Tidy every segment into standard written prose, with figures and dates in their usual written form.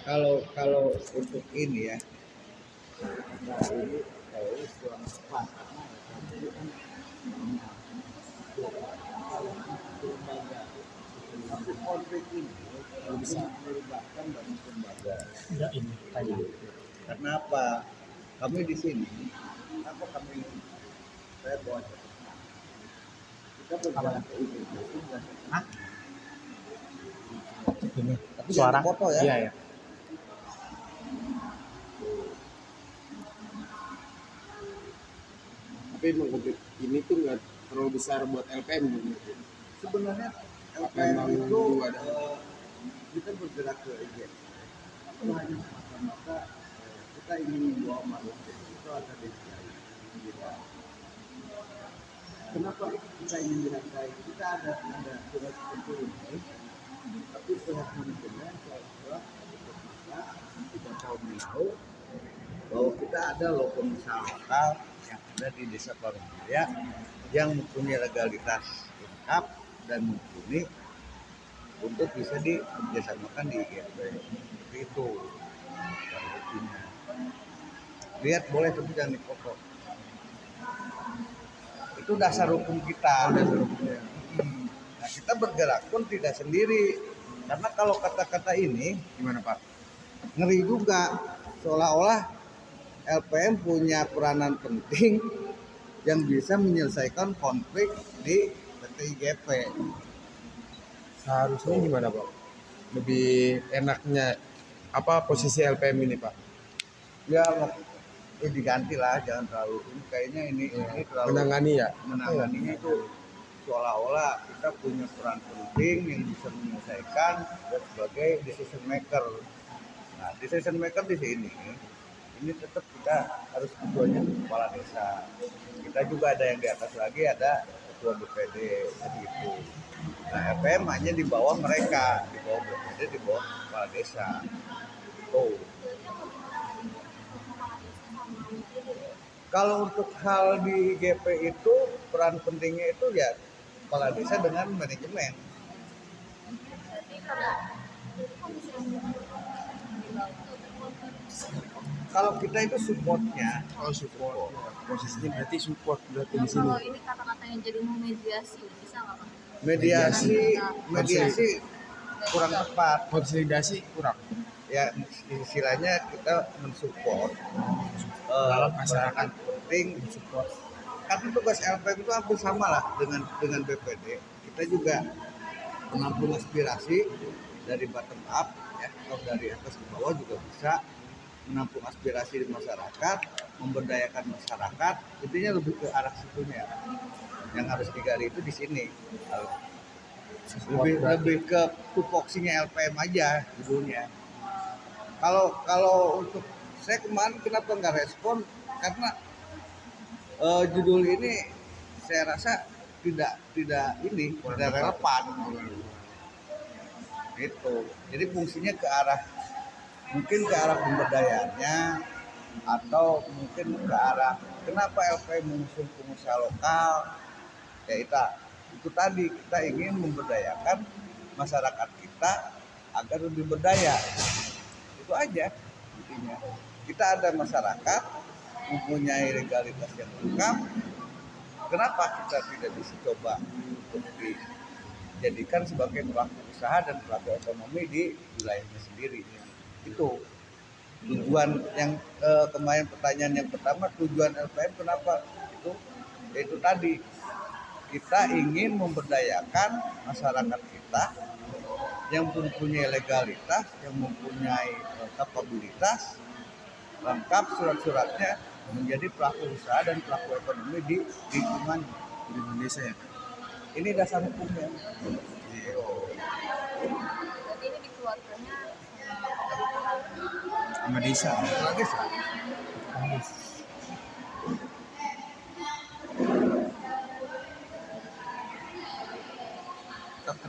Kalau untuk ini ya, nah ini kalau ini kurang tepat karena ini kan lembaga. Tapi konflik ini bisa melibatkan banyak lembaga. Ya ini tadi. Karena apa? Kami di sini, apa kami saya bawa kita berjalan ke itu. Hah? Ini Tapi suara jangan foto ya. Iya ya. Tapi emang konflik ini tuh nggak terlalu besar buat LPM gitu. Sebenarnya Apa LPM emang itu ada? kita bergerak ke IGN. Itu hanya semata-mata kita ingin membawa manusia itu ada di sini. Kenapa kita ingin dihargai? Kita ada surat seperti ini, tapi surat manajemen seolah kita tahu menahu bahwa kita ada loh pengusaha lokal yang ada di Desa Parungjaya yang mempunyai legalitas lengkap dan mumpuni untuk bisa dikerjasamakan di IGP. Seperti itu. Lihat boleh tapi jangan dipoto. Itu dasar hukum kita. Nah, kita bergerak pun tidak sendiri. Karena kalau kata-kata ini Gimana Pak? ngeri juga, seolah-olah LPM punya peranan penting yang bisa menyelesaikan konflik di PT IGP. Seharusnya gimana Pak? Lebih enaknya apa posisi LPM ini Pak? Ya diganti lah, jangan terlalu ini kayaknya ini terlalu Menangani ya? menanganinya itu seolah-olah kita punya peran penting yang bisa menyelesaikan sebagai decision maker. Nah, decision maker di sini ini tetap kita harus ketuanya kepala desa. Kita juga ada yang di atas lagi, ada ketua BPD gitu. Nah, LPM hanya di bawah mereka, di bawah BPD, di bawah kepala desa. Tuh. Kalau untuk hal di IGP itu peran pentingnya itu ya kepala desa dengan manajemen. Kalau kita itu supportnya, Oh support. Posisinya berarti support berarti di sini. Kalau ini kata-kata yang jadi memediasi bisa nggak Pak? mediasi kurang tepat. Konsolidasi kurang. Ya istilahnya kita mensupport Dalam masyarakat penting support. Karena tugas LPM itu hampir sama lah dengan BPD. Kita juga menampung aspirasi dari bottom up ya, atau dari atas ke bawah juga bisa menampung aspirasi di masyarakat, memberdayakan masyarakat. Intinya lebih ke arah situnya. Yang harus digali itu di sini. Lebih ke tupoksinya LPM aja judulnya. Kalau untuk saya kemarin kenapa nggak respon karena judul ini saya rasa tidak relevan gitu. Jadi fungsinya ke arah mungkin ke arah pemberdayaannya atau mungkin ke arah kenapa LPM mengusung pengusaha lokal ya itu tadi kita ingin memberdayakan masyarakat kita agar lebih berdaya. Itu aja intinya. Kita ada masyarakat mempunyai legalitas yang lengkap. Kenapa kita tidak bisa coba untuk dijadikan sebagai pelaku usaha dan pelaku ekonomi di wilayahnya sendiri? Itu tujuan yang kemarin pertanyaan yang pertama, tujuan LPM kenapa itu tadi kita ingin memberdayakan masyarakat kita yang mempunyai legalitas, yang mempunyai kapabilitas lengkap surat-suratnya menjadi pelaku usaha dan pelaku ekonomi di lingkungan di Indonesia ya. Ini dasar hukumnya. Berarti ini dikeluarkannya Sama desa. Lagi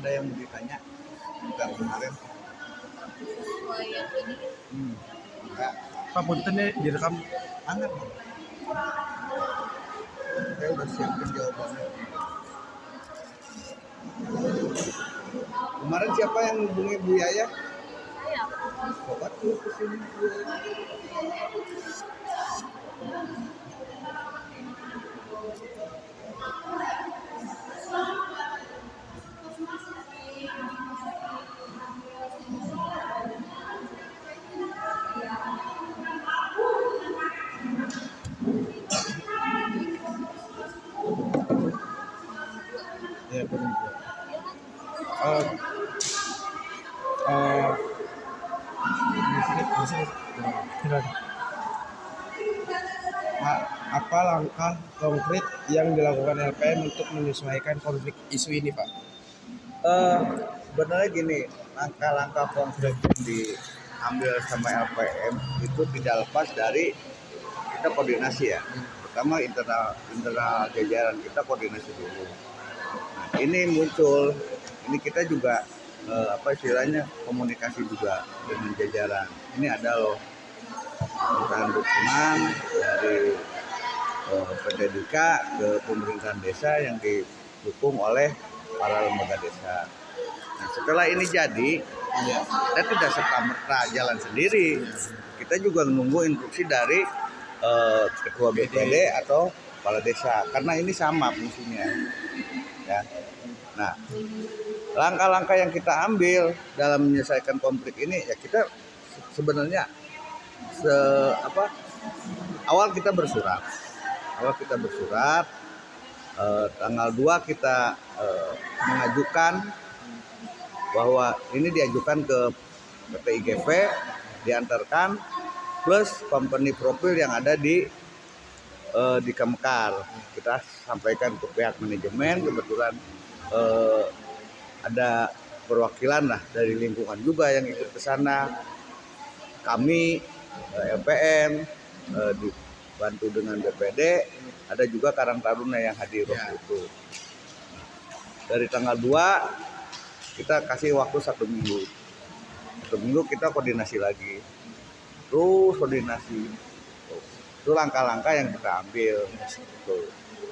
ada yang mau ditanya kemarin? sesuai yang ini. Enggak. Pak puntennya direkam. Anget. Saya udah siapin jawabannya. Kemarin siapa yang hubungi Bu Yaya? Saya Sobat. Ya, benar. Eh, eh, Tidak. apa langkah konkret yang dilakukan LPM untuk menyesuaikan konflik isu ini, Pak? Sebenarnya gini, langkah-langkah konkret yang diambil sama LPM itu tidak lepas dari kita koordinasi ya. Pertama internal jajaran kita koordinasi dulu. Nah, ini muncul, ini kita juga apa istilahnya komunikasi juga dengan jajaran. Ini ada loh permintaan dukungan dari PT Dika ke pemerintahan desa yang didukung oleh para lembaga desa. Nah, setelah ini jadi, kita tidak serta-merta jalan sendiri. Kita juga menunggu instruksi dari ketua BPD atau kepala desa, karena ini sama fungsinya. Ya. Nah, langkah-langkah yang kita ambil dalam menyelesaikan konflik ini, ya kita sebenarnya awal kita bersurat. Tanggal 2 kita mengajukan bahwa ini diajukan ke PT IGP, diantarkan plus company profil yang ada di Kemkar. Kita sampaikan ke pihak manajemen, kebetulan ada perwakilan lah dari lingkungan juga yang ikut ke sana. Kami LPM dibantu dengan BPD, ada juga Karang Taruna yang hadir waktu itu. Dari tanggal 2 kita kasih waktu 1 minggu. 1 minggu kita koordinasi lagi. Terus koordinasi. Itu langkah-langkah yang kita ambil. Tuh.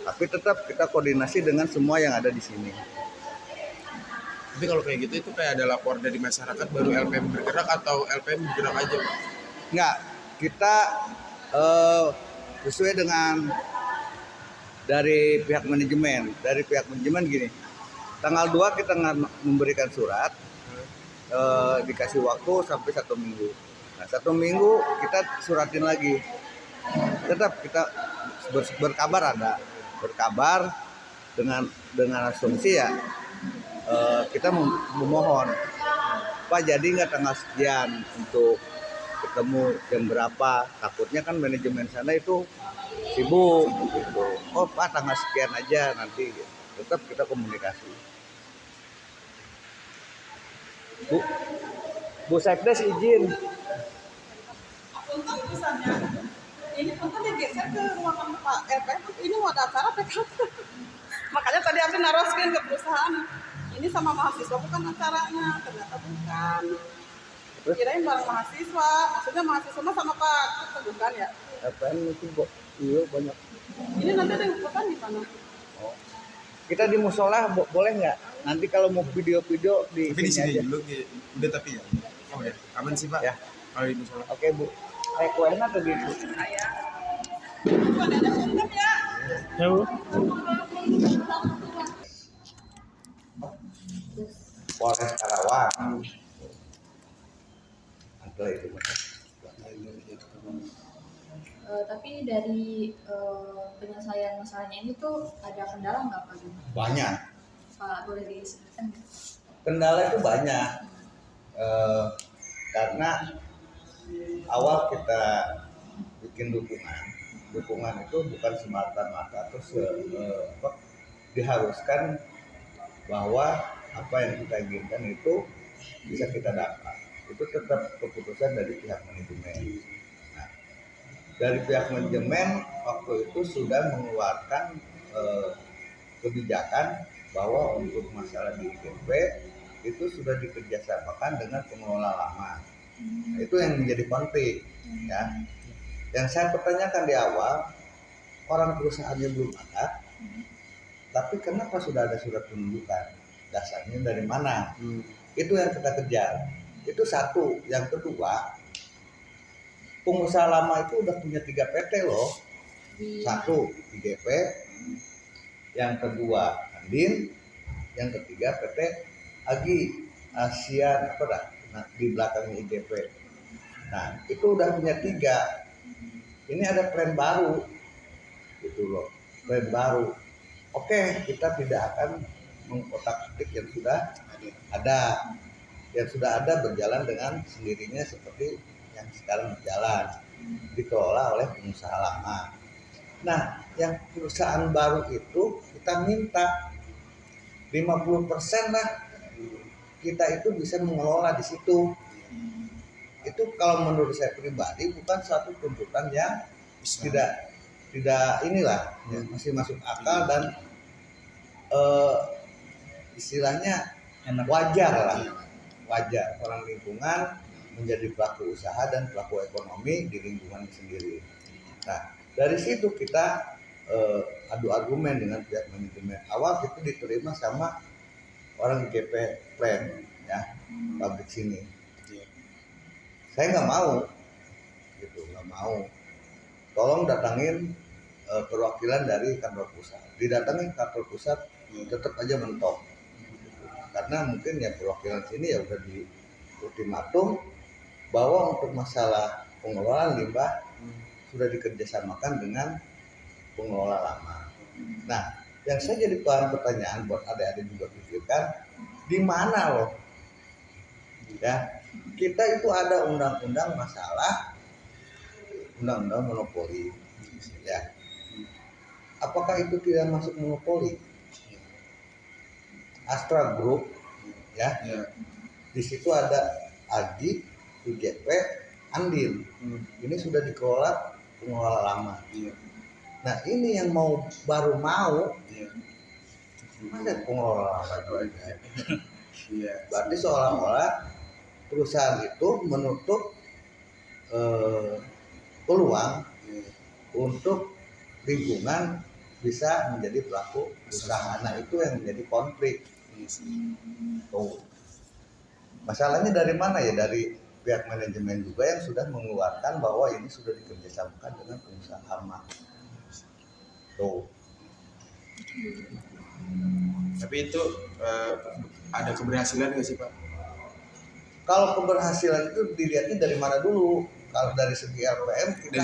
Tapi tetap kita koordinasi dengan semua yang ada di sini. Tapi kalau kayak gitu itu kayak ada lapor dari masyarakat baru LPM bergerak atau LPM bergerak aja, Pak? Enggak, kita sesuai dengan dari pihak manajemen. Dari pihak manajemen gini, tanggal 2 kita memberikan surat, dikasih waktu sampai 1 minggu. Nah, 1 minggu kita suratin lagi. Tetap kita berkabar dengan asumsi ya, kita memohon, Pak, jadi nggak tanggal sekian untuk ketemu jam berapa, takutnya kan manajemen sana itu sibuk gitu. Oh Pak, tanggal sekian aja nanti. Tetap kita komunikasi. Bu Sekdes izin. Ini punten digeser ke ruangan Pak LPM. Ini mau ada acara PKP. Makanya tadi aku naroskin ke perusahaan. Ini sama mahasiswa bukan acaranya, ternyata bukan. Kirain bareng mahasiswa, maksudnya mahasiswa mah sama Pak, itu bukan ya? LPM itu iya banyak. Ini nanti ada yang bukan di mana? Oh. Kita di musola boleh nggak? Nanti kalau mau video-video di Tapi di sini aja. dulu, udah tapi ya. Oh ya, aman sih Pak. Ya. Kalau di musola. Oke Bu. Kayak kuenya atau gitu? Bukan ada punten ya? Ya, Bu. Polres Karawang. Ada itu Mas. Tapi dari penyelesaian masalahnya ini tuh ada kendala nggak Pak? Banyak. Pak boleh disebutkan nggak? Kendala itu banyak. Karena awal kita bikin dukungan itu bukan semata-mata terus diharuskan bahwa apa yang kita inginkan itu bisa kita dapat. Itu tetap keputusan dari pihak manajemen. Nah, dari pihak manajemen waktu itu sudah mengeluarkan kebijakan bahwa untuk masalah di IGP itu sudah dikerjasamakan dengan pengelola lama. Nah, itu yang menjadi konflik ya. Yang saya pertanyakan di awal, orang perusahaannya belum ada, tapi kenapa sudah ada surat penunjukan? Dasarnya dari mana? Itu yang kita kejar. Itu satu. Yang kedua, pengusaha lama itu udah punya 3 PT loh. Di Satu IGP, yang kedua Andin, yang ketiga PT Agi Asian apa dah? Nah, di belakangnya IGP. Nah, itu udah punya 3. Ini ada plan baru, gitu loh, plan baru. Oke, kita tidak akan mengkotak-atik yang sudah ada, berjalan dengan sendirinya seperti yang sekarang berjalan, dikelola oleh pengusaha lama. Nah, yang perusahaan baru itu kita minta 50% lah, kita itu bisa mengelola di situ. Itu kalau menurut saya pribadi bukan suatu tuntutan yang tidak inilah, ya, masih masuk akal dan istilahnya wajar lah, wajar orang lingkungan menjadi pelaku usaha dan pelaku ekonomi di lingkungan sendiri. Nah, dari situ kita adu argumen dengan pihak manajemen. Awal itu diterima sama orang GP Plan, ya, pabrik sini. Saya nggak mau, gitu, nggak mau. Tolong datangin perwakilan dari kantor pusat. Didatangin kantor pusat, tetap aja mentok. Karena mungkin ya perwakilan sini ya udah di ultimatum bahwa untuk masalah pengelolaan limbah sudah dikerjasamakan dengan pengelola lama. Nah, yang saya jadi bahan pertanyaan buat adik-adik juga pikirkan, di mana loh? Ya, kita itu ada undang-undang masalah undang-undang monopoli. Ya. Apakah itu tidak masuk monopoli? Astra Group, ya. Di situ ada Agi, IGP, Andil. Ini sudah dikelola pengelola lama. Nah, ini yang baru mau, ada pengelola lama juga. Berarti seolah-olah perusahaan itu menutup peluang untuk lingkungan bisa menjadi pelaku usaha. Nah, itu yang menjadi konflik. Tuh. Masalahnya dari mana ya? Dari pihak manajemen juga yang sudah mengeluarkan bahwa ini sudah dikerjasamakan dengan pengusaha lama. Tuh. Tapi itu ada keberhasilan nggak sih Pak? Kalau keberhasilan itu dilihatnya dari mana dulu? Kalau dari segi LPM kita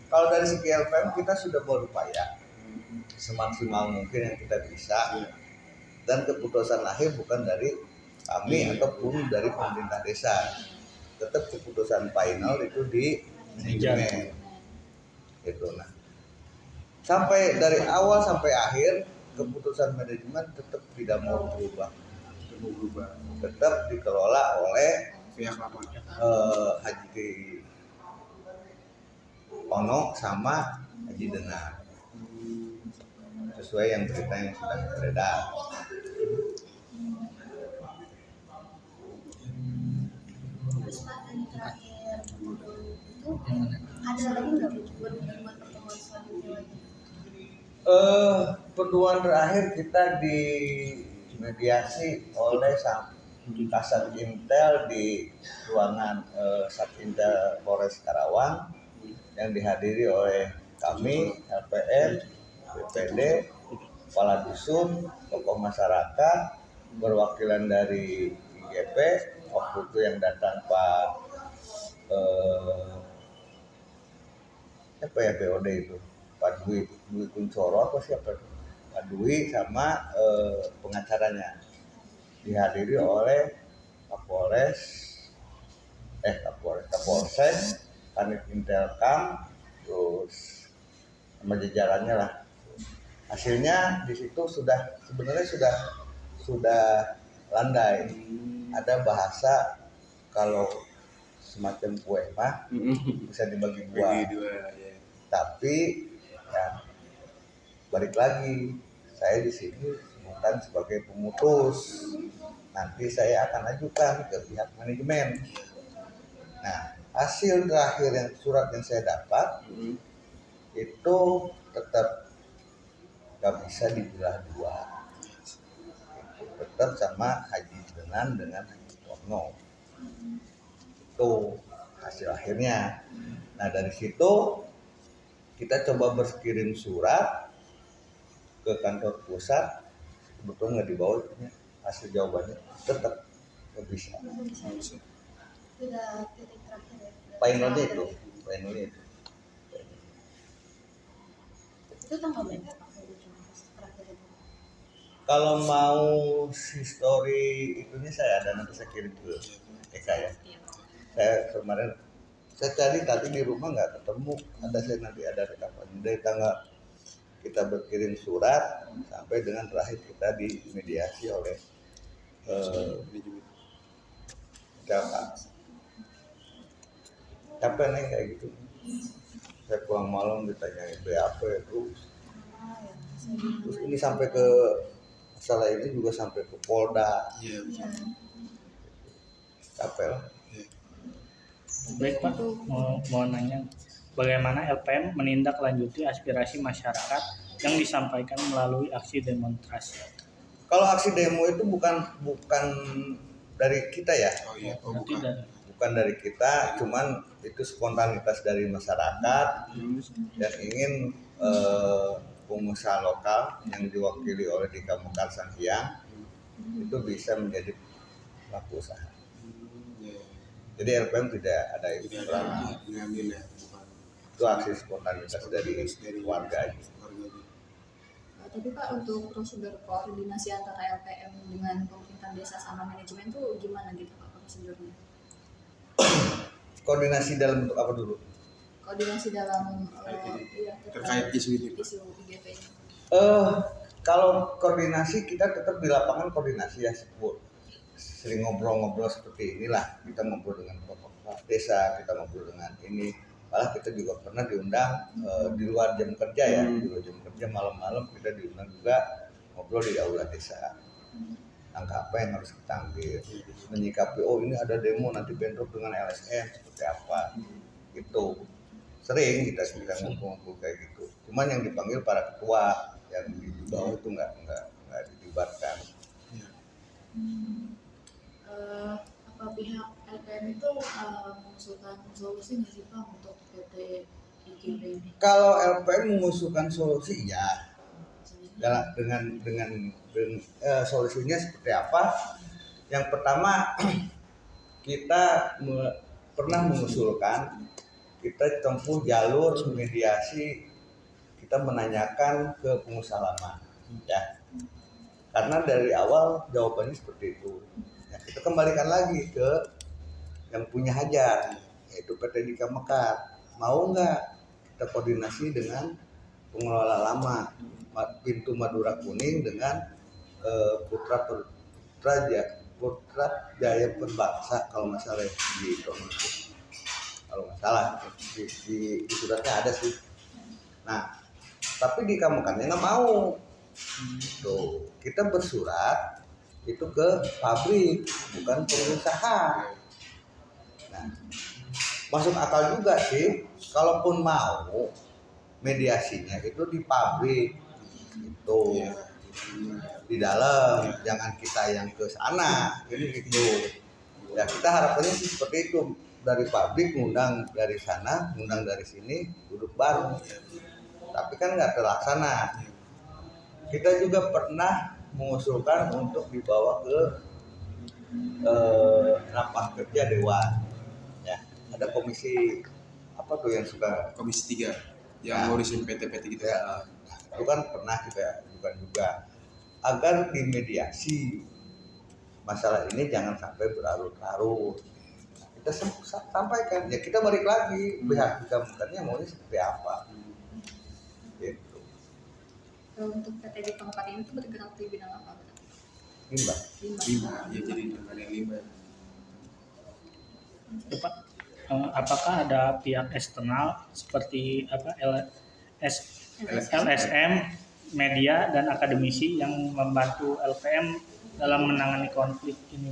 kalau dari segi LPM kita sudah berupaya semaksimal mungkin yang kita bisa, dan keputusan akhir bukan dari kami ataupun dari pemerintah desa, tetap keputusan final itu di manajemen. Itu nah. Sampai dari awal sampai akhir keputusan manajemen tetap tidak mau berubah. Tetap dikelola oleh Pihak lama. Haji Ono sama Haji Denar, sesuai yang berita yang sudah beredar. terus Pak, yang terakhir itu ada lagi nggak buat pertemuan selanjutnya lagi? Pertemuan terakhir kita dimediasi oleh Kasat Intel di ruangan Satintel Polres Karawang yang dihadiri oleh kami, LPM, BPD, kepala dusun, tokoh masyarakat, perwakilan dari IGP, waktu itu yang datang Pak apa ya BOD itu, Pak Dwi Kuncoro apa siapa itu, Pak Dwi sama pengacaranya, dihadiri oleh Kapolsek, Kanit Intelkam, terus sama jajarannya lah. Hasilnya di situ sebenarnya sudah landai. Ada bahasa kalau semacam kue mah bisa dibagi dua. Tapi ya balik lagi, saya di sini bukan sebagai pemutus. Nanti saya akan ajukan ke pihak manajemen. Nah, hasil terakhir yang surat yang saya dapat itu tetap gak bisa dibelah dua. Tetap sama Haji Denan dengan Haji Tono. Itu hasil akhirnya. Nah dari situ kita coba berkirim surat ke kantor pusat, sebetulnya nggak dibawa hasil jawabannya, tetap nggak bisa. Sudah titik terakhir ya. Finalnya itu. Itu tanggal berapa Pak? Terakhir itu. Kalau mau history itunya saya ada, nanti saya kirim ke Eka ya. Saya kemarin saya cari tadi di rumah nggak ketemu, saya nanti ada rekaman dari tanggal kita berkirim surat sampai dengan terakhir kita dimediasi oleh Jakarta. Capek nih kayak gitu. Saya pulang malam ditanyain BAP terus ini sampai ke masalah ini juga sampai ke Polda. Capek lah. Baik Pak, mau nanya bagaimana LPM menindaklanjuti aspirasi masyarakat yang disampaikan melalui aksi demonstrasi? Kalau aksi demo itu bukan dari kita ya. Nanti dari Bukan dari kita, cuman itu spontanitas dari masyarakat yang ingin pengusaha lokal yang diwakili oleh Dika Mekar Sanghyang itu bisa menjadi pelaku usaha. Jadi LPM tidak ada itu peranan. Itu aksi spontanitas dari warga. Tapi Pak, untuk prosedur koordinasi antara LPM dengan pemerintah desa sama manajemen itu gimana gitu Pak prosedurnya? Koordinasi dalam bentuk apa dulu? Koordinasi dalam terkait isu ini. isu IGP ini. Kalau koordinasi kita tetap di lapangan koordinasi ya, sering ngobrol-ngobrol seperti inilah, kita ngobrol dengan tokoh desa, kita ngobrol dengan ini, malah kita juga pernah diundang di luar jam kerja ya, di luar jam kerja malam-malam kita diundang juga ngobrol di aula desa. Angka apa yang harus kita ambil, menyikapi ini ada demo nanti bentrok dengan LSM seperti apa, itu sering kita ngumpul-ngumpul kayak gitu. Cuman yang dipanggil para ketua, yang di bawah itu nggak dilibatkan. Apa pihak LPM itu mengusulkan solusi nggak sih Pak untuk PT IGP ini? Kalau LPM mengusulkan solusi ya, dengan solusinya seperti apa? Yang pertama kita pernah mengusulkan kita tempuh jalur mediasi, kita menanyakan ke pengusaha lama ya, karena dari awal jawabannya seperti itu ya, kita kembalikan lagi ke yang punya hajat yaitu PT Dika Mekar, mau nggak kita koordinasi dengan pengelola lama pintu Madura Kuning dengan Putra Jaya Perbangsa kalau nggak salah di kalau nggak salah di suratnya ada sih. Nah tapi di Kamekarnya nggak mau. Tuh kita bersurat itu ke pabrik bukan pengusaha. Nah masuk akal juga sih, kalaupun mau mediasinya itu di pabrik itu di dalam, jangan kita yang ke sana gitu ya. Kita harapannya sih seperti itu, dari pabrik ngundang dari sana, ngundang dari sini, duduk bareng. Tapi kan nggak terlaksana. Kita juga pernah mengusulkan untuk dibawa ke rapat kerja dewan ya, ada komisi apa tuh yang suka Komisi 3 yang ngurusin PT-PT gitu ya, itu kan pernah kita bukan juga agar dimediasi masalah ini jangan sampai berlarut-larut. Kita sampaikan ya, kita balik lagi pihak Kabupatennya maunya seperti apa gitu. Kalau untuk PT Dika Mekar ini tuh bergerak di bidang apa? Limbah. limbah ya, jadi dengan yang limbah. Pak, apakah ada pihak eksternal seperti LSM, media dan akademisi yang membantu LPM dalam menangani konflik ini?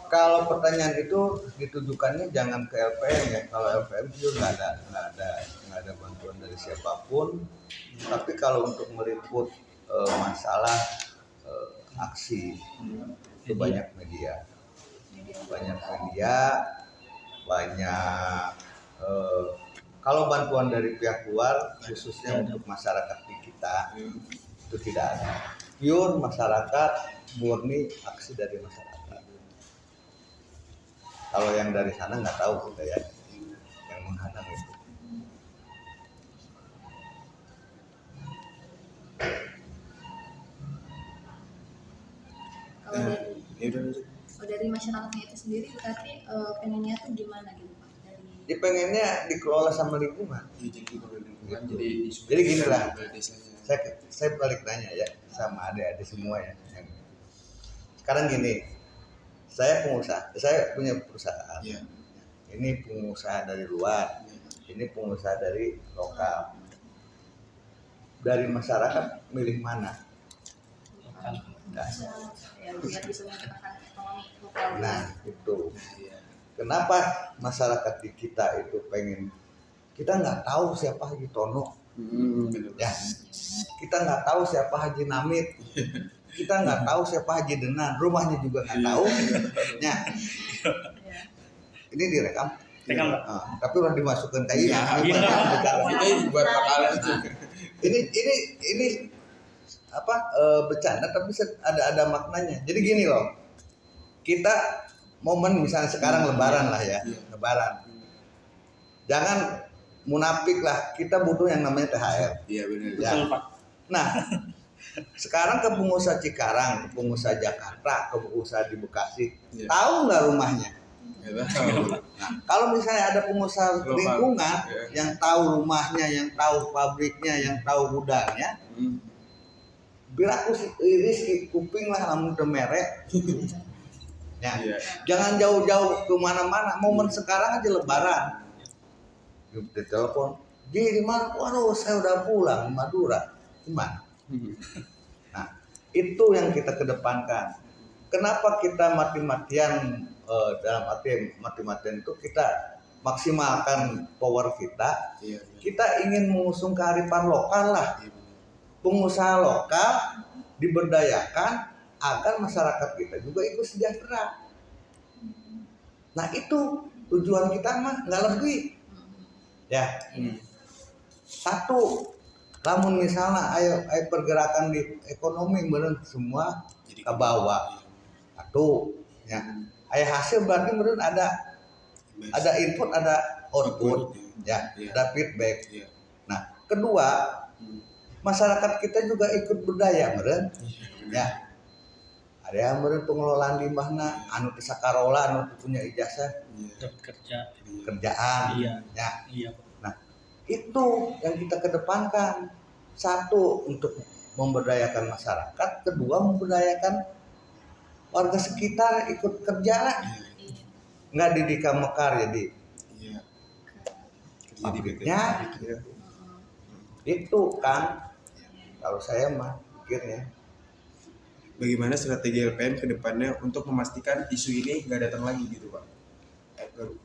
Kalau pertanyaan itu ditujukannya jangan ke LPM ya. Kalau LPM itu nggak ada bantuan dari siapapun. Tapi kalau untuk meliput masalah aksi itu banyak media banyak kalau bantuan dari pihak luar khususnya untuk masyarakat di kita itu tidak ada. Pure masyarakat, murni aksi dari masyarakat. Kalau yang dari sana nggak tahu kita ya, yang menghadang itu. Kalau dari Ya udah lanjut. kalau dari masyarakatnya itu sendiri berarti pengennya tuh gimana gitu Pak? Dari Dia pengennya dikelola sama lingkungan. Ya, jadi kalau lingkungan Gitu. jadi Jadi gini lah. desanya. Saya balik nanya ya sama adik-adik semua ya. Sekarang gini, saya pengusaha, saya punya perusahaan. Iya. Ini pengusaha dari luar, ini pengusaha dari lokal. Dari masyarakat milih mana? Nah, ya biar bisa meningkatkan ekonomi lokal. nah itu. Iya. Kenapa masyarakat di kita itu pengen? Kita nggak tahu siapa Haji Tono, Bener. ya. Kita nggak tahu siapa Haji Namit. Kita nggak tahu siapa Haji Denan. Rumahnya juga nggak tahu. Ya. Ini direkam. Rekam, Pak. Tapi udah dimasukkan ke Iya, ini. Kita buat bakalan tuh. Ini apa bercanda tapi ada maknanya. Jadi gini loh. Kita momen misalnya sekarang lebaran lah ya, lebaran. Jangan munafik lah, kita butuh yang namanya THR. Iya benar. Ya. Betul, Pak. Nah, sekarang ke pengusaha Cikarang, ke pengusaha Jakarta, ke pengusaha di Bekasi, Iya. tahu nggak rumahnya? Nggak tahu. Nah, kalau misalnya ada pengusaha Lokal. lingkungan Ya. yang tahu rumahnya, yang tahu pabriknya, yang tahu gudangnya, biar aku iris kuping lah lamun teu merek. Ya. Iya. Jangan jauh-jauh ke mana-mana. Momen sekarang aja lebaran. Di telepon, di mana? Waduh, saya udah pulang Madura. Gimana? Nah, itu yang kita kedepankan. Kenapa kita mati-matian dalam arti mati-matian itu kita maksimalkan power kita. Iya. Kita ingin mengusung kearifan lokal lah. Iya. Pengusaha lokal diberdayakan agar masyarakat kita juga ikut sejahtera. Nah itu tujuan kita mah nggak lebih. Ya, satu, namun misalnya ayo pergerakan di ekonomi bener semua Jadi ke bawah. Satu, ya. Ayo hasil berarti bener ada input, ada output, ya, Iya. ada feedback. Iya. Nah, kedua, masyarakat kita juga ikut berdaya, meren. Ya, ada yang meren pengelolaan limbahna, anu bisa karola, anu punya ijazah Dapat kerja. kerjaan, Iya. ya. Iya, Pak. Itu yang kita kedepankan. Satu, untuk memberdayakan masyarakat. Kedua, memberdayakan warga sekitar ikut kerja lah. Nggak dididik mekar jadi Iya. Kerja di PT. pabriknya. Itu kan kalau saya mah pikirnya. Bagaimana strategi LPM ke depannya untuk memastikan isu ini nggak datang lagi gitu Pak?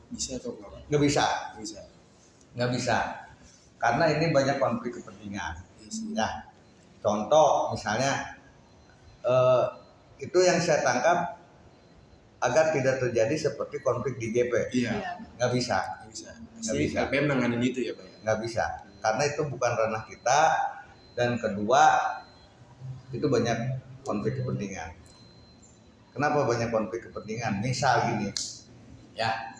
Bisa atau enggak Pak? Nggak bisa, Bisa. nggak bisa. Karena ini banyak konflik kepentingan. Iya sih. Ya, contoh misalnya itu yang saya tangkap agar tidak terjadi seperti konflik di GP. Iya. Nggak bisa, Nggak bisa. Nggak Pasti bisa. LPM nanganin itu ya Pak ya? nggak bisa. Karena itu bukan ranah kita. Dan kedua, itu banyak konflik kepentingan. Kenapa banyak konflik kepentingan? Misal gini, ya,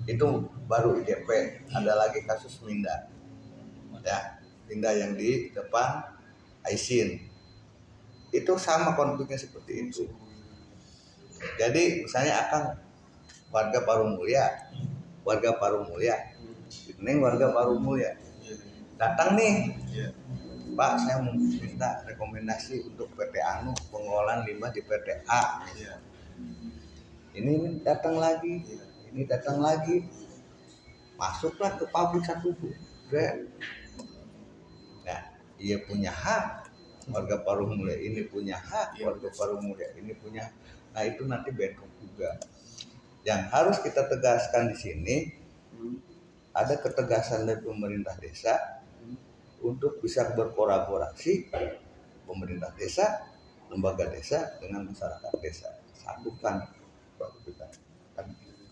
itu baru IGP. Ada lagi kasus Minda. Ya, Minda yang di depan Aisin. Itu sama konfliknya seperti itu. Jadi misalnya akan warga Parumulya, Neng warga Parumulya datang nih, Iya. Pak, saya mau minta rekomendasi untuk PT Anu pengelolaan limbah di PT A. Iya. Ini datang lagi, masuklah ke pabrik satu brand. Nah, dia punya hak, warga Parumulya ini punya hak, warga Parumulya ini punya. Nah, itu nanti bentrok juga. Yang harus kita tegaskan di sini, ada ketegasan dari pemerintah desa untuk bisa berkolaborasi, pemerintah desa, lembaga desa dengan masyarakat desa, satukan waktu kita kan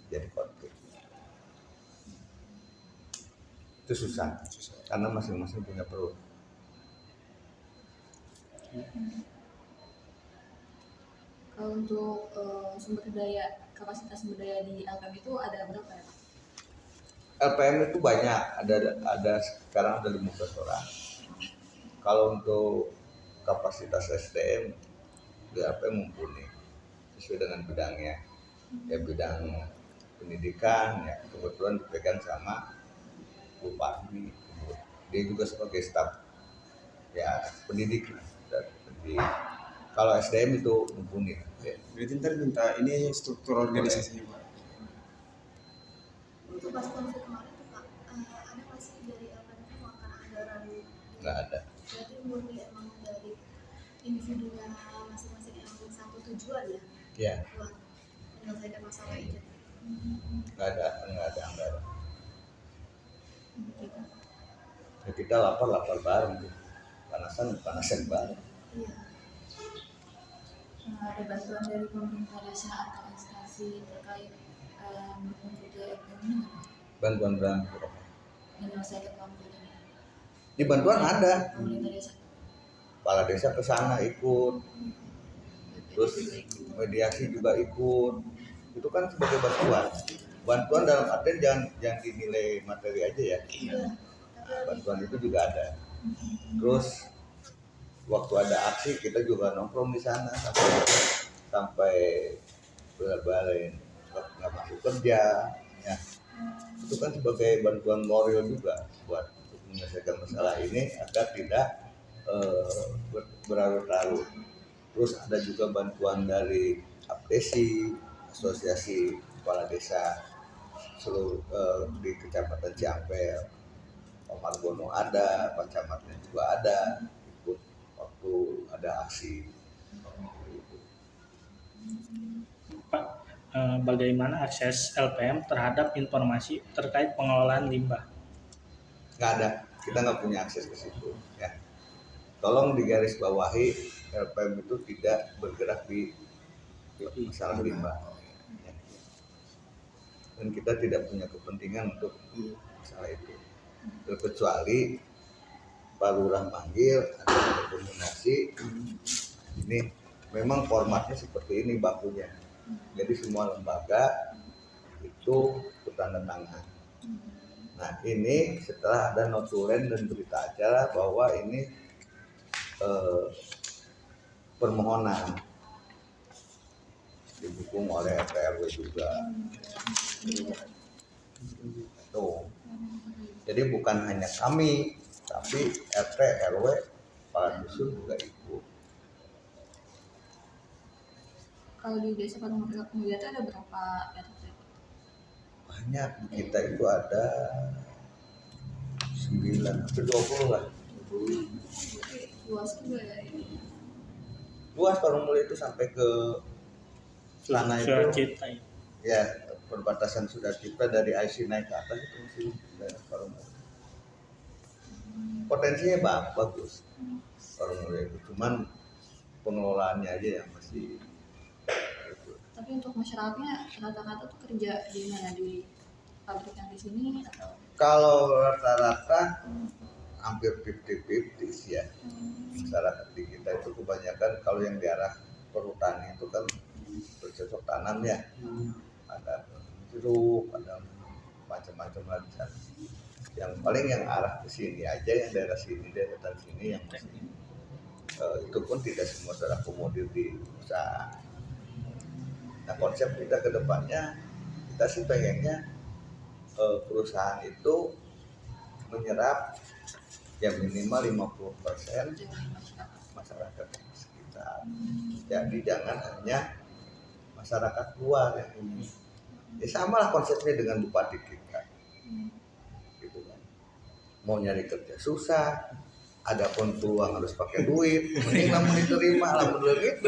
jadi konflik. itu susah karena masing-masing punya perut. Kalau untuk sumber daya, kapasitas sumber daya di LPM itu ada berapa ya Pak? LPM itu banyak, ada sekarang ada 15 orang. Kalau untuk kapasitas SDM di LPM mumpuni sesuai dengan bidangnya. Ya bidang pendidikan ya kebetulan dipegang sama Bupati. Dia juga sebagai staf ya pendidik lah. Kalau SDM itu mumpuni. Ya. Berarti ntar minta ini struktur organisasinya Pak. Untuk pas konflik kemarin tuh Pak, ada nggak sih dari LPM itu makan anggaran? Nggak ada. Berarti murni emang dari individunya masing-masing yang satu tujuan ya? Ya Buat menyelesaikan masalah itu. nggak ada anggaran. Gitu. Ya, kita lapar bareng, panasan bareng. Iya. Ada bantuan dari pemerintah desa atau instansi terkait mendukung kerja LPM ini nggak Pak? Bantuan berapa? Menyelesaikan konflik ini. Di bantuan ada. Pemerintah desa. Kepala desa ke sana ikut, terus mediasi juga ikut. Itu kan sebagai bantuan dalam artian jangan dinilai materi aja ya. Bantuan itu juga ada. Terus waktu ada aksi kita juga nongkrong di sana sampai bela-belain nggak masuk kerja ya. Itu kan sebagai bantuan moral juga buat menyelesaikan masalah ini agar tidak berlarut-larut. Terus ada juga bantuan dari APDESI, Asosiasi Kepala Desa seluruh di Kecamatan Ciampel, Pak Margono ada, Pak Camatnya juga ada ikut waktu ada aksi. Pak, bagaimana akses LPM terhadap informasi terkait pengelolaan limbah? Nggak ada, kita nggak punya akses ke situ. Ya. Tolong digarisbawahi, LPM itu tidak bergerak di masalah limbah. Ya. Dan kita tidak punya kepentingan untuk masalah itu. Terkecuali Pak Lurah manggil, ada rekomendasi. Ini memang formatnya seperti ini bakunya. Jadi semua lembaga itu bertanda tangan. Nah ini setelah ada notulen dan berita acara bahwa ini permohonan didukung oleh RT RW juga. Tuh. Jadi bukan hanya kami, tapi RT RW kepala dusun juga ikut. Kalau di desa Padang Mulia itu ada berapa RT? Banyak di kita itu ada 9 sampai 20 lah. Luas juga ya ini. Luas Parung Mulya itu sampai ke sana itu. Cita ya. Ya, perbatasan Sudarcipta dari IC naik ke atas itu masih daerah Parung Mulya. Potensinya bagus Parung Mulya itu, cuman pengelolaannya aja yang masih. Tapi untuk masyarakatnya rata-rata tuh kerja di mana, di pabrik yang di sini atau? Kalau rata-rata hampir 50-50 sih ya. Masyarakat di kita itu kebanyakan kalau yang di arah perhutani itu kan bercocok tanam ya. Ada jeruk, ada macam-macam lah di sana. Yang paling yang arah ke sini aja, yang daerah sini, daerah sini yang masih itu pun tidak semua terakomodir di usaha. Nah konsep kita ke depannya, kita sih pengennya perusahaan itu menyerap yang minimal 50% masyarakat sekitar. Jadi jangan hanya masyarakat luar yang ini. Ya sama lah konsepnya dengan bupati kita. Gitu kan. Mau nyari kerja susah, ada pun peluang harus pakai duit, mending namun diterima lah bener gitu.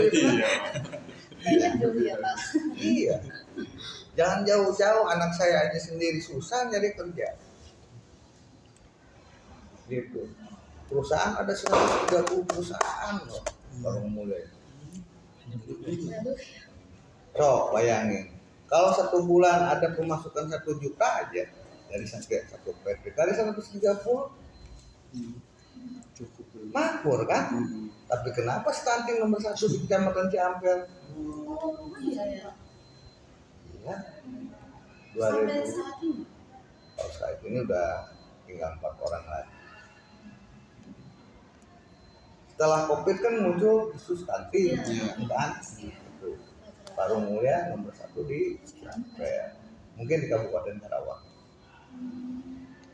Iya dulu ya Pak. Iya. Jangan jauh-jauh, anak saya aja sendiri susah nyari kerja. Gitu. Perusahaan ada 130 perusahaan loh baru mulai. So, bayangin. Kalau 1 bulan ada pemasukan 1 juta aja, Dari satu PT kali 130 Cukup. makmur kan? Tapi kenapa stunting nomor 1 di Kecamatan Ciampel? Oh iya ya. Ya, Sampai 2000. saat ini. Kalau saat ini udah tinggal 4 orang lagi. Setelah COVID kan muncul isu stunting, Iya. kan? Itu. Baru Mulia nomor 1 di Ciampel. Mungkin di Kabupaten Karawang.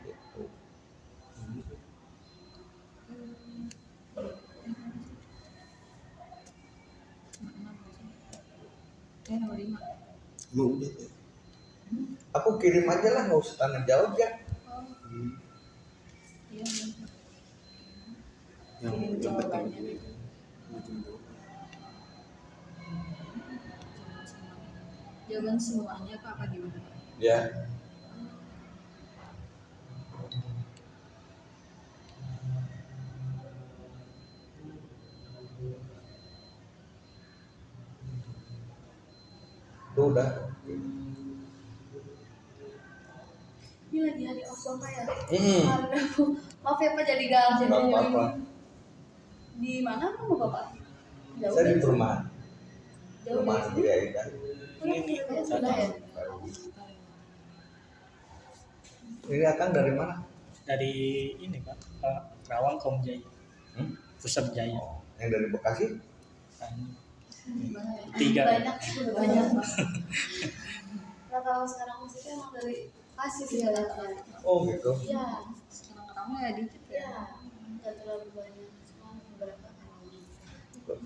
Gitu. Nomor 5. Emang udah ya? Aku kirim aja lah, nggak usah tanya jawab ya. Iya. Yang Kirim penting jawabannya. gitu. Jawaban semuanya Pak apa gimana Pak? Ya. Itu udah. Ini lagi hari off Bapak ya? Hmm. Aduh, maaf ya Pak jadi gagal jadi Nggak apa-apa. Di mana rumah Bapak? Jauh Saya di ya? perumahan. Jauh Perumahan ya? Gria Indah. Ya, sudah ya. Ini akan dari mana? Dari ini Pak, Kerawang Komjaya, Hmm? Pusat Jaya. Yang dari Bekasi? Tiga. Banyak Pak. Nah kalau sekarang musiknya emang dari kasih sih ya rata-rata. Oh gitu. Iya. Sekarang ya dikit ya. Nggak terlalu banyak. Cuma beberapa kali.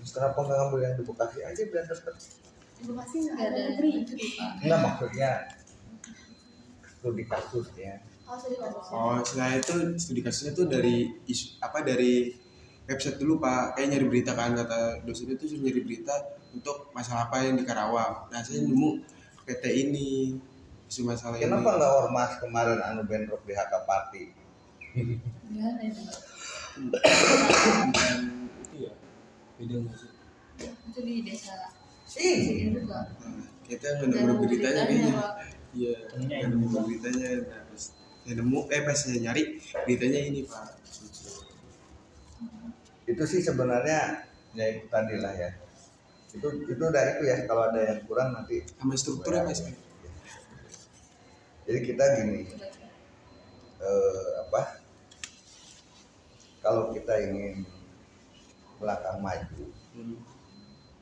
Kenapa nggak ngambil yang di Bekasi aja biar deket? Ibu kasih nggak ada negeri Pak. Enggak, maksudnya studi kasusnya. Oh sedih kasusnya. Oh, setelah itu studi kasusnya tuh dari dari website dulu Pak, kayak nyari berita kan, kata dosen itu suruh nyari berita untuk masalah apa yang di Karawang. Nah saya nemu PT ini, isu masalah Kenapa ini. nggak ormas kemarin anu bentrok di Hakapati? Gimana ya Pak? Dan itu ya, beda nggak sih? Itu di desa Sih. sini juga. Nah, kita nggak nemu beritanya kayaknya. Pak. Iya, Punya nggak nemu beritanya. Nah, pas saya nemu, pas saya nyari beritanya ini Pak. Itu sih sebenarnya ya itu tadi lah ya. Itu udah itu ya, kalau ada yang kurang nanti. Sama strukturnya Mas. Jadi kita gini, kalau kita ingin melangkah maju,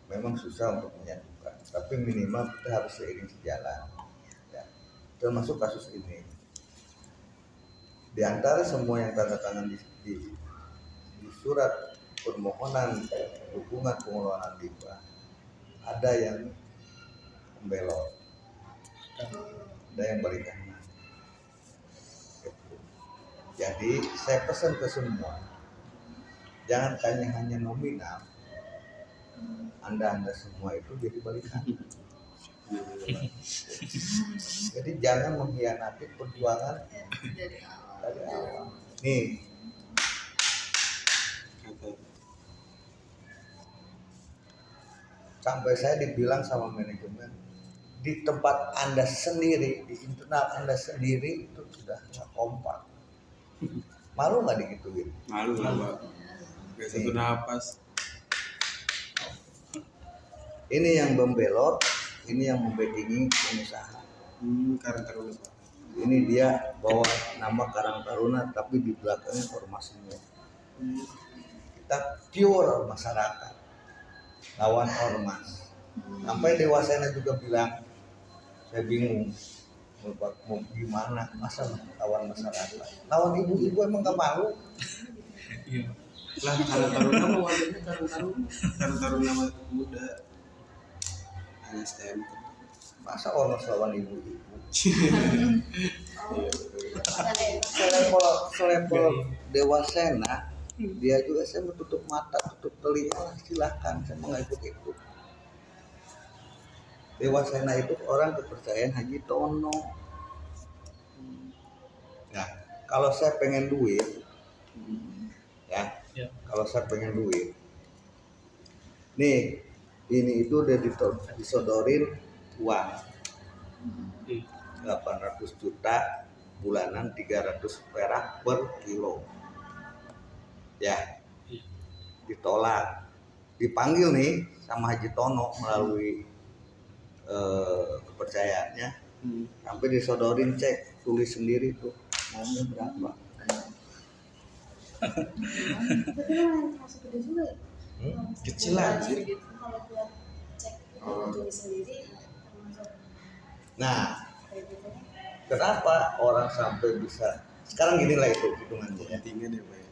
memang susah untuk menyatukan, tapi minimal kita harus seiring sejalan, ya. Termasuk kasus ini. Di antara semua yang tanda tangan di surat permohonan dukungan pengelolaan limbah, ada yang membelot, ada yang balik kanan. Jadi saya pesan ke semua, jangan hanya nominal, anda semua itu jadi balik kanan. Jadi jangan mengkhianati perjuangan Dari awal. dari awal. Nih, sampai saya dibilang sama manajemen, di tempat anda sendiri, di internal anda sendiri itu sudah nggak kompak. Malu nggak digituin? Malu lah Pak. Gak satu napas. Ini yang membelot, ini yang membackingi pengusaha. Karang Taruna Pak. Ini dia bawa nama Karang Taruna, tapi di belakangnya ormas semua. Kita pure masyarakat, lawan ormas. Sampai Dewasena juga bilang, saya bingung mau gimana, masa lawan masyarakat, lawan ibu-ibu emang gak malu? Iya. Lah Karang Taruna mau warnanya Karang Taruna muda. Hanya STM. Masa ormas lawan ibu-ibu? Oh, Selevel Dewasena, dia juga saya mau tutup mata, tutup telinga lah, silahkan, saya mau nggak ikut-ikut. Dewasena itu orang kepercayaan Haji Tono. Nah, kalau saya pengen duit, ya, kalau saya pengen duit, nih, ini itu udah disodorin uang 800 juta bulanan 300 perak per kilo. Ya, ditolak. Dipanggil nih sama Haji Tono melalui kepercayaannya, sampai disodorin cek, tulis sendiri tuh maunya berapa. Tapi yang termasuk gede juga ya? Kecil lah sih. Kalau buat cek tulis sendiri termasuk Nah, kayak gitu. kenapa orang sampai bisa sekarang gini lah itu hitungannya ya. Tinggal ya Pak ya.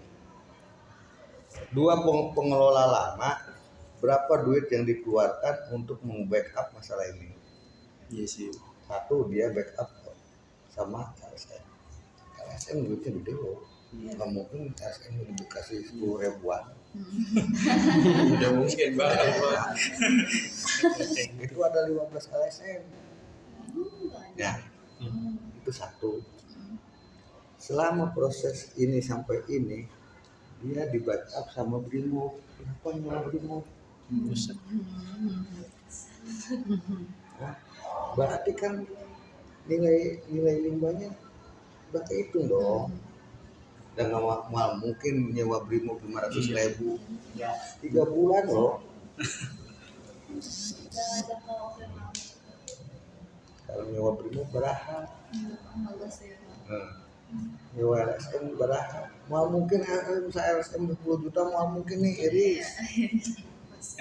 Dua pengelola lama, berapa duit yang dikeluarkan untuk membackup masalah ini? Iya sih. Satu, dia backup sama LSM. LSM duitnya gede loh. Nggak mungkin LSM dikasih 10 ribuan. Udah mungkin banget Pak. Itu ada 15 LSM. Ya, itu satu. Selama proses ini sampai ini, dia di backup sama Brimo. Kenapa nyawa Brimo? Buset. Nah, berarti kan nilai limbahnya udah kehitung dong. Dan nggak mungkin nyewa Brimo 500.000 3 bulan loh. Ada kalau Kalau nyewa Brimo berapa? bagus ya Pak. Nyewa LSM berapa? Mal mungkin LSM 10 juta, mal mungkin nih iris.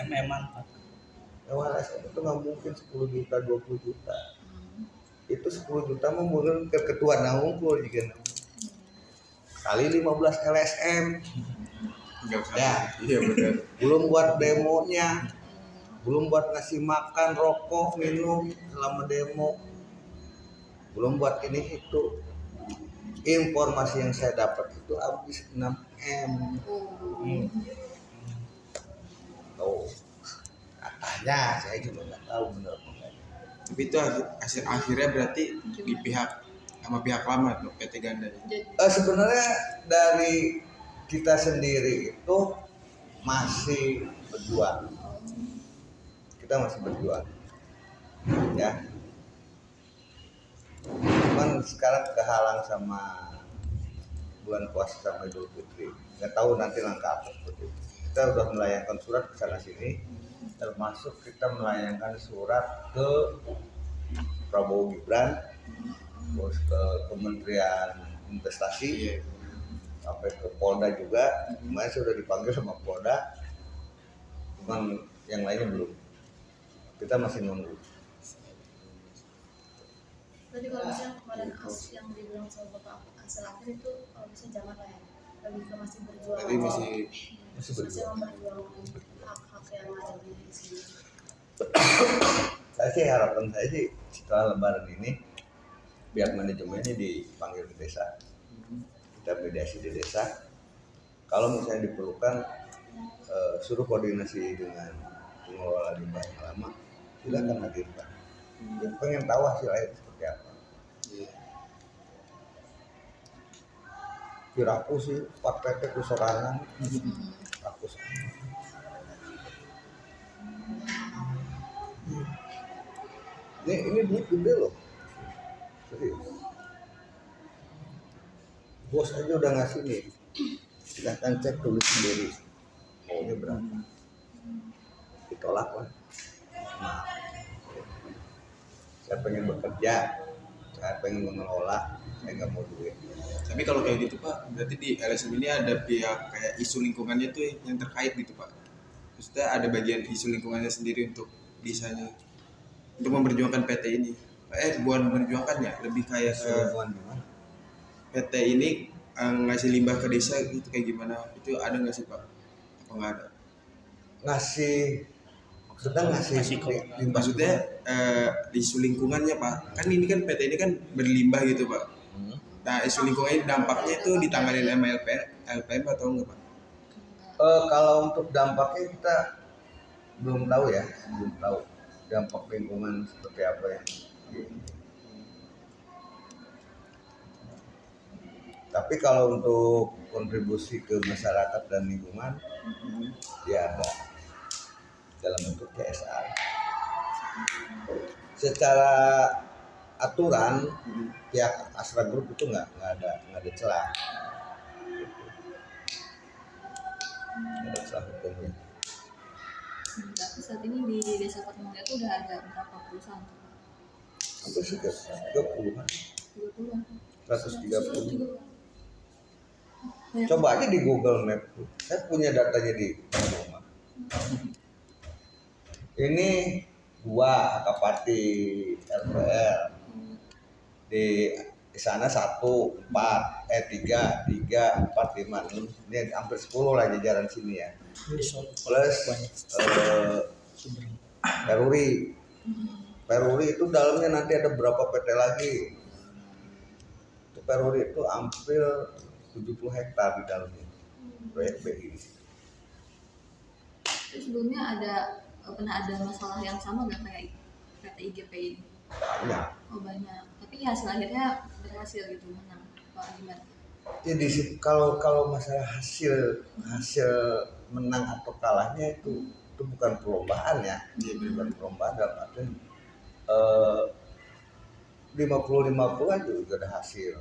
MM-an Pak. Nyewa LSM itu nggak mungkin 10 juta, 20 juta. Itu 10 juta mah mungkin ke ketua nangungkul juga. Kali 15 LSM. Enggak usah. Ya. Iya benar. Belum buat demonya, belum buat ngasih makan, rokok, minum selama demo, belum buat ini itu. Informasi yang saya dapat itu habis 6M. Oh, katanya, saya juga nggak tahu benar apa enggak. Tapi itu hasil akhirnya berarti di pihak sama pihak lama tuh PT Ganda. Sebenarnya dari kita sendiri itu masih berjuang. Kita masih berjuang, ya. Cuman sekarang kehalang sama bulan puasa sama Idul Fitri. Nggak tahu nanti langkah apa seperti itu. Kita udah melayangkan surat ke sana sini, termasuk kita melayangkan surat ke Prabowo Gibran, terus ke Kementerian Investasi, sampai ke Polda juga. Kemarin sudah dipanggil sama Polda, cuman yang lainnya belum. Kita masih nunggu. Tadi kalau misalnya kemarin yang dibilang sama Bapak hasil akhir itu kalau misalnya jangan lah ya, lebih ke masih berjuang. Tapi masih Masih berjuang. memperjuangkan hak-hak yang ada di sini. Saya sih harapan saya sih setelah Lebaran ini pihak manajemennya dipanggil ke desa, kita mediasi di desa. Kalau misalnya diperlukan suruh koordinasi dengan pengelola limbah yang lama, silakan hadirkan. Dia pengen tahu hasil air seperti apa. Kiraku sih 4 PT kusorangan, aku ini duit gede loh. Serius. Bos aja udah ngasih nih. Silahkan cek, tulis sendiri. Maunya berapa? Ditolak lah. Nah, saya pengen bekerja, saya pengen mengelola, saya nggak mau duit. Tapi kalau kayak gitu Pak, berarti di LSM ini ada pihak kayak isu lingkungannya tuh yang terkait gitu Pak. Maksudnya ada bagian isu lingkungannya sendiri untuk bisanya untuk memperjuangkan PT ini. Bukan memperjuangkan ya, lebih kayak ke Hubungan gimana? PT ini ngasih limbah ke desa gitu kayak gimana? Itu ada nggak sih Pak? Apa nggak ada? Ngasih, maksudnya ngasih limbah. Maksudnya isu lingkungannya Pak. Kan ini kan PT ini kan berlimbah gitu Pak. Nah isu lingkungannya dampaknya itu ditangani sama LPM atau enggak Pak? Kalau untuk dampaknya kita belum tahu ya, belum tahu dampak lingkungan seperti apa ya. Tapi kalau untuk kontribusi ke masyarakat dan lingkungan, ya ada dalam bentuk CSR. Secara aturan pihak Astra Group itu nggak ada celah. Nggak ada celah hukumnya. Tapi saat ini di Desa Patemulya itu udah ada berapa perusahaan? Hampir 30-an, 30-an. 130. Coba aja di Google Map. Saya punya datanya di rumah. Ini 2 Akapati LPR. Di sana 1, 4, 3, 4, 5, 6. Ini hampir 10 lah jajaran sini ya. Plus Peruri. Peruri itu dalamnya nanti ada berapa PT lagi. Itu Peruri itu hampir 70 hektar di dalamnya. Proyek BI. Terus sebelumnya pernah ada masalah yang sama nggak kayak PT IGP ini? Banyak. Oh banyak. Tapi hasil akhirnya berhasil gitu menang. Pak gimana? Jadi kalau masalah hasil menang atau kalahnya itu bukan perlombaan ya. Bukan perlombaan dalam arti 50-50 aja juga ada hasil.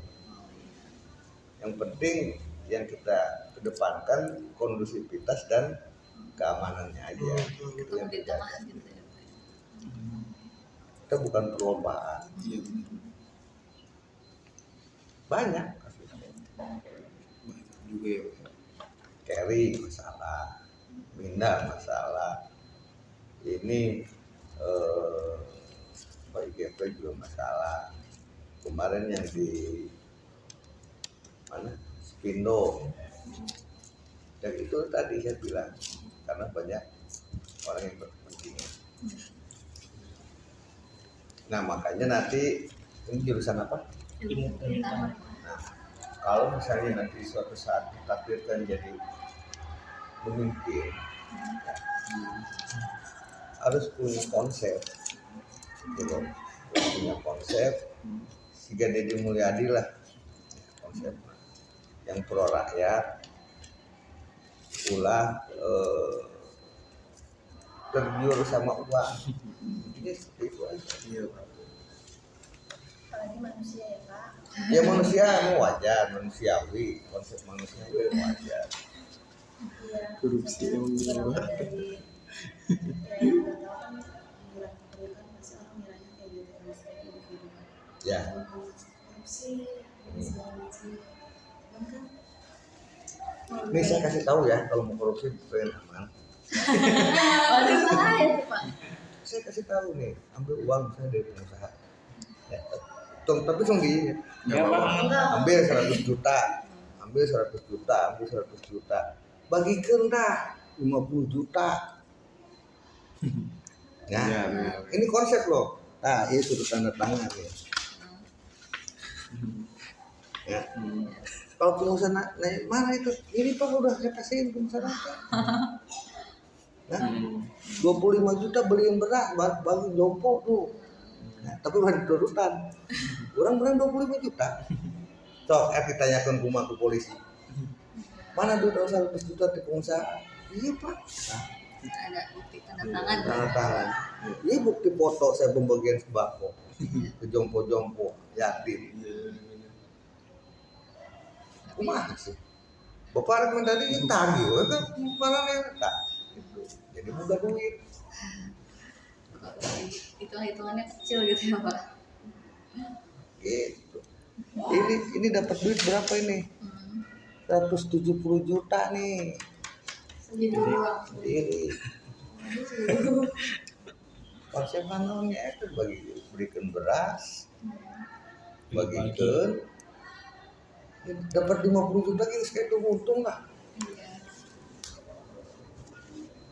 Yang penting yang kita kedepankan kondusivitas dan keamanannya aja. Itu yang Di kita, tengah gitu ya. kita bukan perlombaan. Iya. Banyak kasusnya. Juga ya. Carry masalah, Minda masalah, ini IGP juga masalah. Kemarin yang di mana Spindo, dan itu tadi saya bilang karena banyak orang yang berkepentingan. Nah makanya nanti ini jurusan apa? Ilmu Pertama. Nah, kalau misalnya nanti suatu saat ditakdirkan jadi pemimpin, harus punya konsep, gitu. Punya konsep, Siga Deddy Mulyadi lah konsep yang pro rakyat, pula tergiur sama uang. Ini seperti itu aja. Iya, Pak. Apalagi manusia ya Pak. Ya manusia wajar, manusiawi, konsep manusiawi wajar. Iya. Korupsi emang Berawal gimana? dari ya yang kita tahu kan mengira kan pasti orang ngiranya kayak gitu kan setiap individu kan. Ya. Korupsi segala macam. Cuman kan Ini saya kasih tahu ya, kalau mau korupsi pengen aman. Waduh bahaya tuh Pak. Saya kasih tahu nih, ambil uang saya dari pengusaha. Ya, tapi gini, Ya, Pak. ambil 100 juta, ambil 100 juta, ambil 100 juta, bagikan dah 50 juta. Ya, Ya, benar. ini konsep loh. Nah, ini sudah tanda tangan ya. Ya. Kalau pengusaha naik mana itu? Ini Pak udah saya kasihin ke masyarakat. Nah, 25 juta beliin beras bagi jompo tuh. Nah, tapi bukan turutan. Orang bilang 25 juta. Sok, ditanyakan rumah ke polisi. Mana duit 100 juta di pengusaha? Iya Pak. Nah, Ada bukti tanda tangan. tanda tangan. Ini bukti foto saya pembagian sembako ke jompo-jompo yatim. Kumaha sih? Bapak rekomendasi tagih, kan mana nih? Tak. Jadi mudah duit. Hitung-hitungannya kecil gitu ya Pak. Gitu. Ini dapat duit berapa ini? 170 juta nih. Segitu doang. Ini konsep manualnya itu berikan beras, bagikan, dapat 50 juta ini sekali itu untung lah. Iya.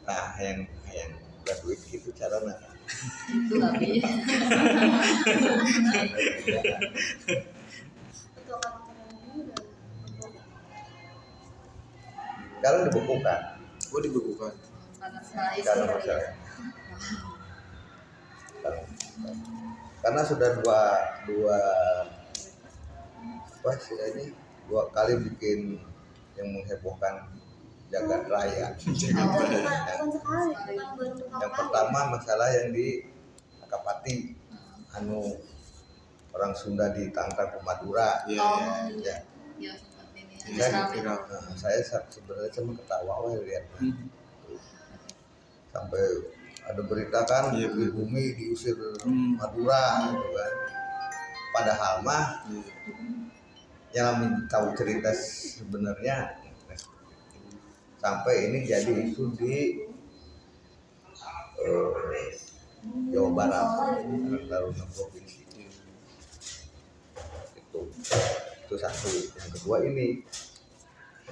Nah, yang udah duit gitu caranya. Itu tapi untuk karakter ini udah Sekarang dibekukan Oh, dibekukan. karena salah isi karena kali ya. masalah. Karena sudah dua apa istilahnya 2 kali bikin yang menghebohkan jagat raya. bukan sekali, bukan baru Yang pertama masalah yang di Akapati, orang Sunda ditangkap ke Madura. Iya, Oh, iya. Ya. ya seperti ini Iya, ya. viral. Saya sebenarnya cuma ketawa wah lihat sampai ada berita kan Iya, di bumi diusir Hmm. Madura gitu kan. Padahal mah Iya. yang tahu cerita sebenarnya sampai ini jadi isu di Jawa Barat dalam 6 provinsi itu satu. Yang kedua ini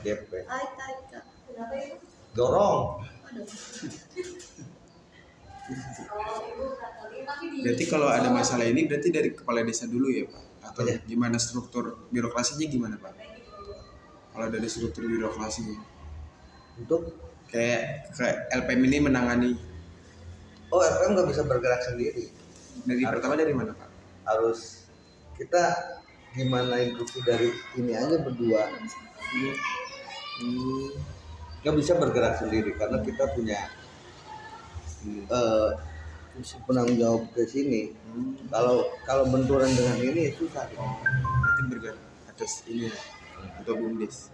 DP Kak. Kenapa itu? dorong. Berarti kalau ada masalah ini berarti dari kepala desa dulu ya Pak? Atau Iya. gimana struktur birokrasinya gimana Pak? Kalau dari struktur birokrasinya, Untuk kayak LPM ini menangani LPM nggak bisa bergerak sendiri, dari pertama dari mana Pak? harus kita gimana instruksi dari ini aja berdua. Nggak bisa bergerak sendiri karena kita punya penanggung jawab ke sini. Kalau benturan dengan ini susah. Berarti bergerak atas ini ya, atau BUMDes?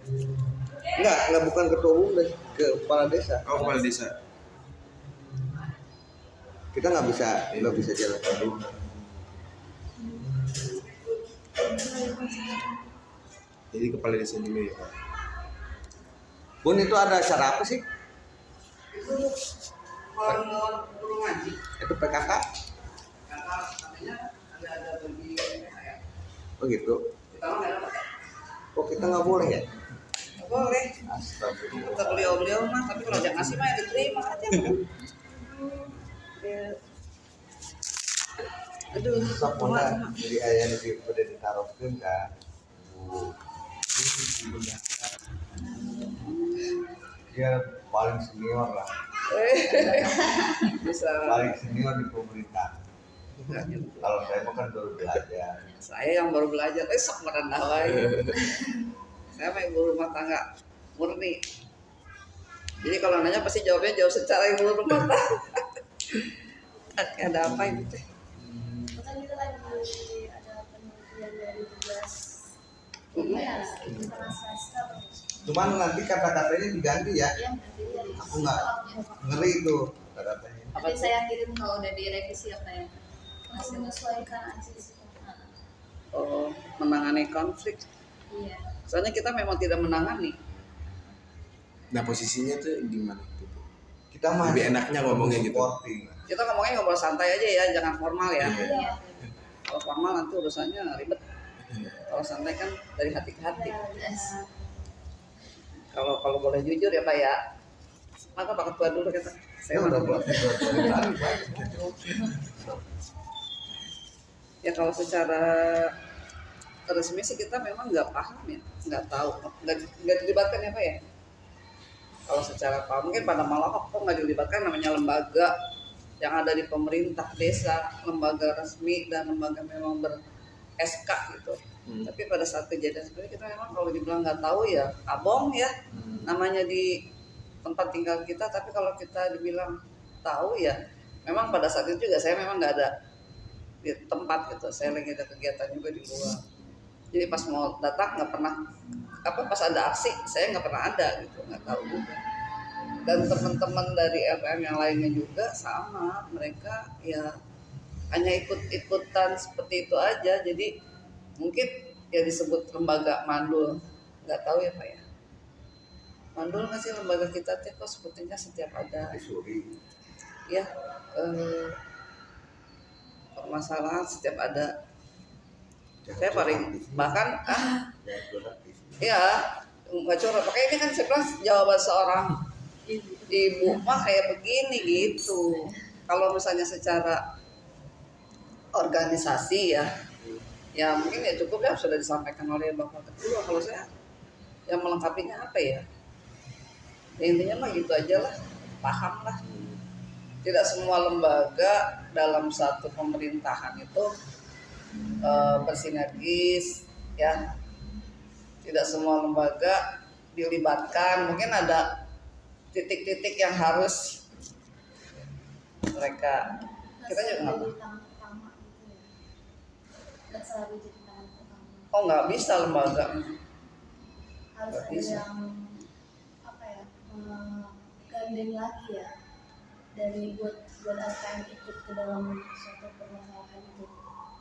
Enggak bukan ketua umum dan ke kepala desa. Oh, kepala desa. Kita nggak bisa jalan dulu. Jadi kepala desa dulu ya Pak. Bun, itu ada acara apa sih? Itu kalau guru ngaji, Itu PKK? kata katanya ada bagi saya. Oh gitu. Kita mah nggak dapat. Kok kita nggak boleh ya? Nggak boleh. Astagfirullah. Kata beliau mah, tapi kalau jangan ngasih mah ya diterima aja. Ya. Aduh, Sok mana jadi ayah di pada ditaruhkan kan. Dia paling senior lah, bisa. paling senior di pemerintah. Kalau saya mah kan baru belajar. Saya yang baru belajar, sok merendah wae. Saya mah ibu rumah tangga murni. Jadi kalau nanya pasti jawabnya jawab secara ibu rumah tangga. Ada apa ini teh? Kan kita lagi ada penelitian dari tugas ini ya, internal swasta. Cuman nanti kata-katanya diganti ya. Yang nanti dari Aku nggak ngeri itu kata-katanya. Nanti saya kirim kalau udah direvisi apa ya. masih menyesuaikan aja sih. Oh, menangani konflik. Iya. Soalnya kita memang tidak menangani. Nah posisinya tuh gimana? Kita mah Lebih enaknya ngomongnya gitu. supporting. Kita ngomongnya ngobrol santai aja ya, jangan formal ya. Iya. Kalau formal nanti urusannya ribet. Kalau santai kan dari hati ke hati. Yes. Kalau boleh jujur ya Pak ya. Maka Pak Ketua dulu kita. Saya udah buat Ya kalau secara resmi sih kita memang nggak paham ya, nggak tahu, nggak dilibatkan ya Pak ya. Kalau secara paham mungkin pada malah kok nggak dilibatkan, namanya lembaga yang ada di pemerintah desa, lembaga resmi dan lembaga memang ber SK gitu. Tapi pada saat kejadian seperti kita memang kalau dibilang nggak tahu ya abong ya, namanya di tempat tinggal kita. Tapi kalau kita dibilang tahu ya, memang pada saat itu juga saya memang nggak ada di tempat gitu, saya lagi ada kegiatan juga di luar. Jadi pas mau datang nggak pernah pas ada aksi saya nggak pernah ada gitu, nggak tahu juga. Dan teman-teman dari LPM yang lainnya juga sama, mereka ya hanya ikut-ikutan seperti itu aja. Jadi mungkin ya disebut lembaga mandul, nggak tahu ya Pak ya. Mandul nggak sih lembaga kita tuh kok sepertinya setiap ada ya permasalahan setiap ada. Saya paling bahkan ya nggak curhat. Makanya ini kan saya bilang jawaban seorang ibu mah kayak begini gitu. Kalau misalnya secara organisasi ya mungkin ya cukup ya sudah disampaikan oleh Bapak Ketua. Kalau saya yang melengkapinya apa ya? Ya intinya mah gitu aja lah, paham lah. Tidak semua lembaga dalam satu pemerintahan itu bersinergis ya. Tidak semua lembaga dilibatkan. Mungkin ada titik-titik yang harus mereka kita juga nggak nggak selalu jadi tangan pertama. Oh nggak bisa lembaga. Harus Nggak ada bisa. yang apa ya, gandeng lagi ya, dari buat LPM ikut ke dalam suatu permasalahan itu.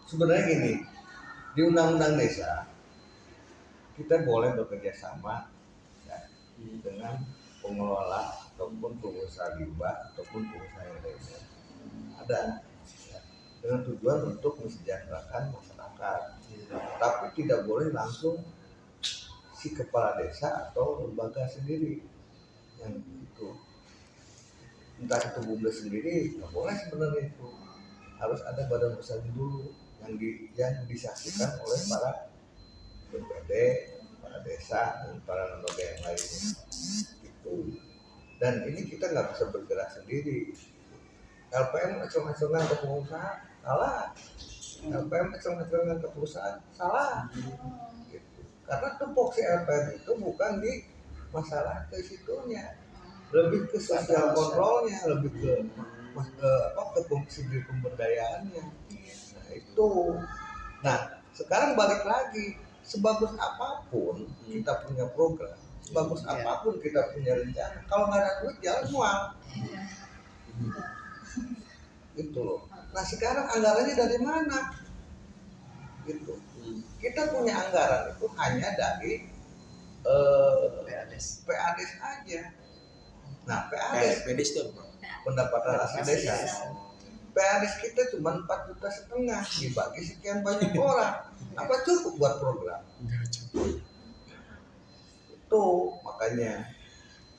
Sebenarnya gini, di undang-undang desa kita boleh bekerja sama ya, dengan pengelola ataupun pengusaha riba ataupun pengusaha yang lainnya. Ada ya, dengan tujuan untuk mesejahterakan masyarakat. Tapi tidak boleh langsung si kepala desa atau lembaga sendiri yang itu, entah itu bumdes sendiri, nggak boleh sebenarnya itu. Harus ada badan usaha dulu yang disaksikan oleh para BPD, para desa, dan para lembaga yang lainnya. Gitu. Dan ini kita nggak bisa bergerak sendiri. LPM ngacung-ngacungan ke pengusaha salah, LPM ngacung-ngacungan ke perusahaan salah. Gitu. Karena tupoksi LPM itu bukan di masalah ke situnya, lebih ke sosial kontrolnya, lebih ke segi pemberdayaannya. Nah itu. Nah sekarang balik lagi, sebagus apapun kita punya program, sebagus apapun kita punya rencana, kalau nggak ada duit jalan mual. Gitu loh. Nah sekarang anggarannya dari mana? Gitu. Kita punya anggaran itu hanya dari PADES aja. Nah PADES PDS itu apa? pendapatan asli desa. PADES kita cuma 4,5 juta dibagi sekian banyak orang. Apa cukup buat program? Itu makanya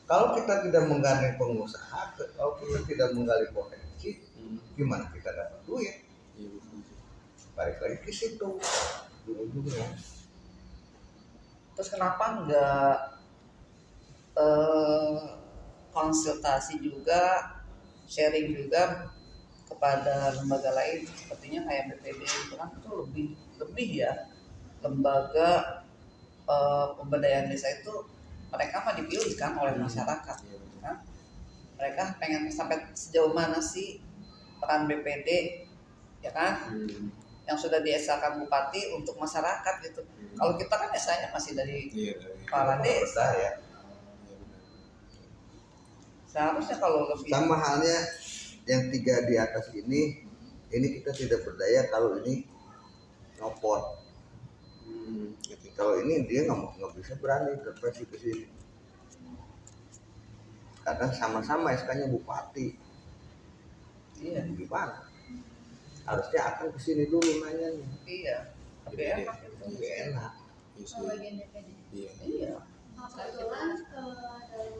kalau kita tidak menggandeng pengusaha, kalau kita tidak menggali potensi, gimana kita dapat duit? Balik lagi ke situ ujung-ujungnya. Terus kenapa nggak konsultasi juga, sharing juga kepada lembaga lain, sepertinya kayak BPD itu kan itu lebih ya, lembaga pemberdayaan desa itu mereka mah dipilih kan oleh masyarakat, kan? Mereka pengen sampai sejauh mana sih peran BPD, ya kan? Yang sudah diesakan bupati untuk masyarakat gitu. Kalau kita kan esanya masih dari kepala desa ya. Seharusnya kalau lebih Sama halnya yang 3 di atas ini kita tidak berdaya kalau ini ngopot. Kalau ini dia nggak bisa berani intervensi ke sini. Kadang sama-sama SK-nya bupati. iya, Gimana? Harusnya akan ke sini dulu nanyanya. iya. Tapi enak itu. Lebih enak. Bagian DPD. Iya. Kebetulan dalam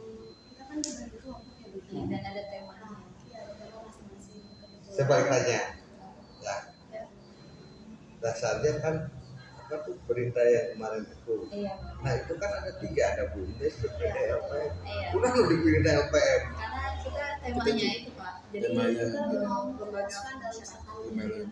kita kan dibagi kelompok ya begini, dan ada temanya. Iya, ada tema masing-masing. Saya balik nanya. Ya. Dasarnya kan apa tuh perintah yang kemarin itu. Iya. Nah itu kan ada 3, ada BUMDes, BPD, LPM. Iya. Udah lu dipilih LPM. Karena kita temanya itu Pak. Jadi Temanya. kita mau merumuskan dalam satu lembaga.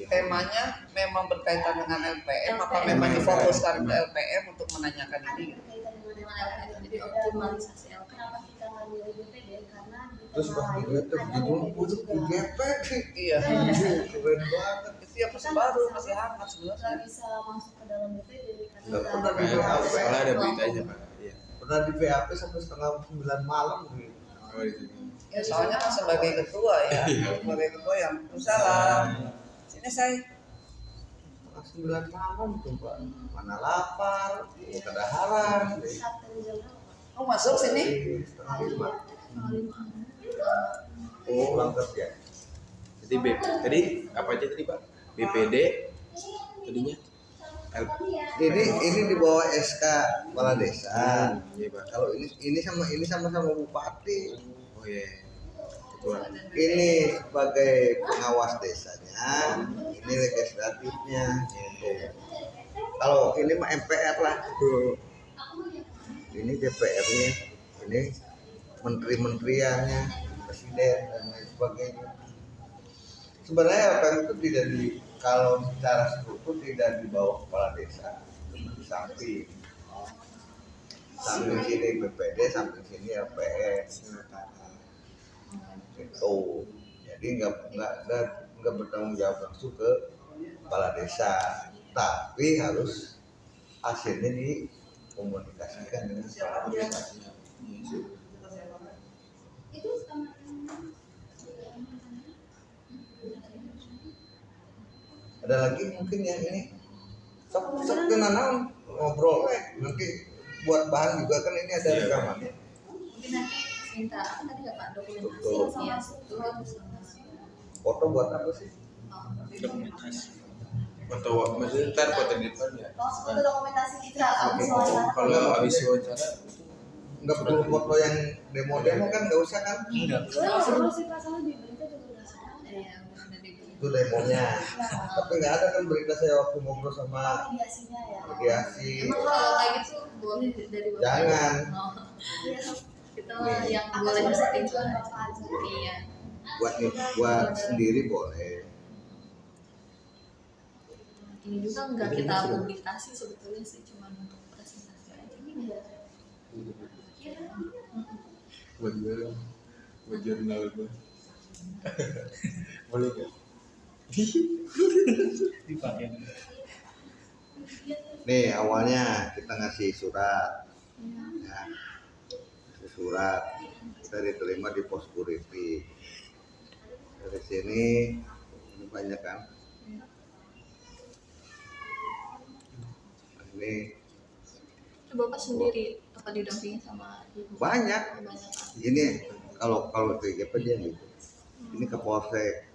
Temanya memang berkaitan dengan LPM, apa memang difokuskan ke LPM untuk menanyakan Ada ini? berkaitan dengan LPM. Jadi optimalisasi LPM. Kenapa kita nggak milih BPD? Karena di Terus tema pas lain dilihat tuh ada judul BPD udah juga. IGP sih. Iya. Keren banget. Itu yang masih baru, masih hangat sebenarnya. Nggak bisa masuk ke dalam BPD karena Nggak pernah ada di BAP. Soalnya ada beritanya Pak. Iya. Pernah di BAP sampai setengah 9 malam gitu. Oh, itu. Ya soalnya kan sebagai ketua ya, sebagai ketua yang usaha. Sini saya. Setengah 9 malam tuh Pak. Mana lapar, mau kedaharan. Sabtu jam berapa? Oh masuk sini? Setengah 5. Setengah 5. Oh, pulang kerja. Jadi tadi apa aja tadi Pak? BPD tadinya Ini di bawah SK kepala desa. Iya Pak. Kalau ini sama-sama bupati. Oh iya. Ketua. Ini sebagai pengawas desanya, ini legislatifnya. Gitu. Kalau ini mah MPR lah. Ini DPR-nya, ini menteri-menteriannya, presiden dan lain sebagainya. Sebenarnya LPM itu tidak kalau secara struktur tidak di bawah kepala desa, cuma di samping. Samping sini BPD, samping sini LPM. Itu. Jadi nggak bertanggung jawab langsung ke kepala desa, tapi harus hasilnya dikomunikasikan dengan kepala desa. Ada lagi mungkin yang ini sok kena naon ngobrol nanti buat bahan juga kan ini ada rekamannya. Mungkin nanti minta apa tadi ya Pak, dokumentasi Betul. ya itu sama. Foto buat apa sih? Dokumentasi. Foto maksudnya ntar foto di depan ya. Untuk dokumentasi kita habis Oh, wawancara. kalau habis wawancara Nggak perlu foto yang demo-demo kan nggak usah kan? Terus sih pasalnya di berita juga udah ada. Iya, udah di Itu demonya. Tapi nggak ada kan berita saya waktu ngobrol sama Mediasinya ya. mediasi. Emang kalau kayak gitu boleh dari Bapak? Jangan. Oh. Iya, Kita Nih. yang atas boleh persetujuan bersetujuan Bapak aja. Iya. Buat sendiri boleh. Ini juga nggak kita publikasi sebetulnya sih, cuma untuk presentasi aja. Iya. buat jurnal gue. Boleh nggak? Dipakai. Nih awalnya kita ngasih surat, ya. Ngasih surat kita diterima di pos Purifi. Dari sini ini banyak kan? Ini Itu Bapak sendiri apa didampingi sama ibu? banyak. Banyak Pak. Ini kalau TGP dia gitu. Ini ke Polsek.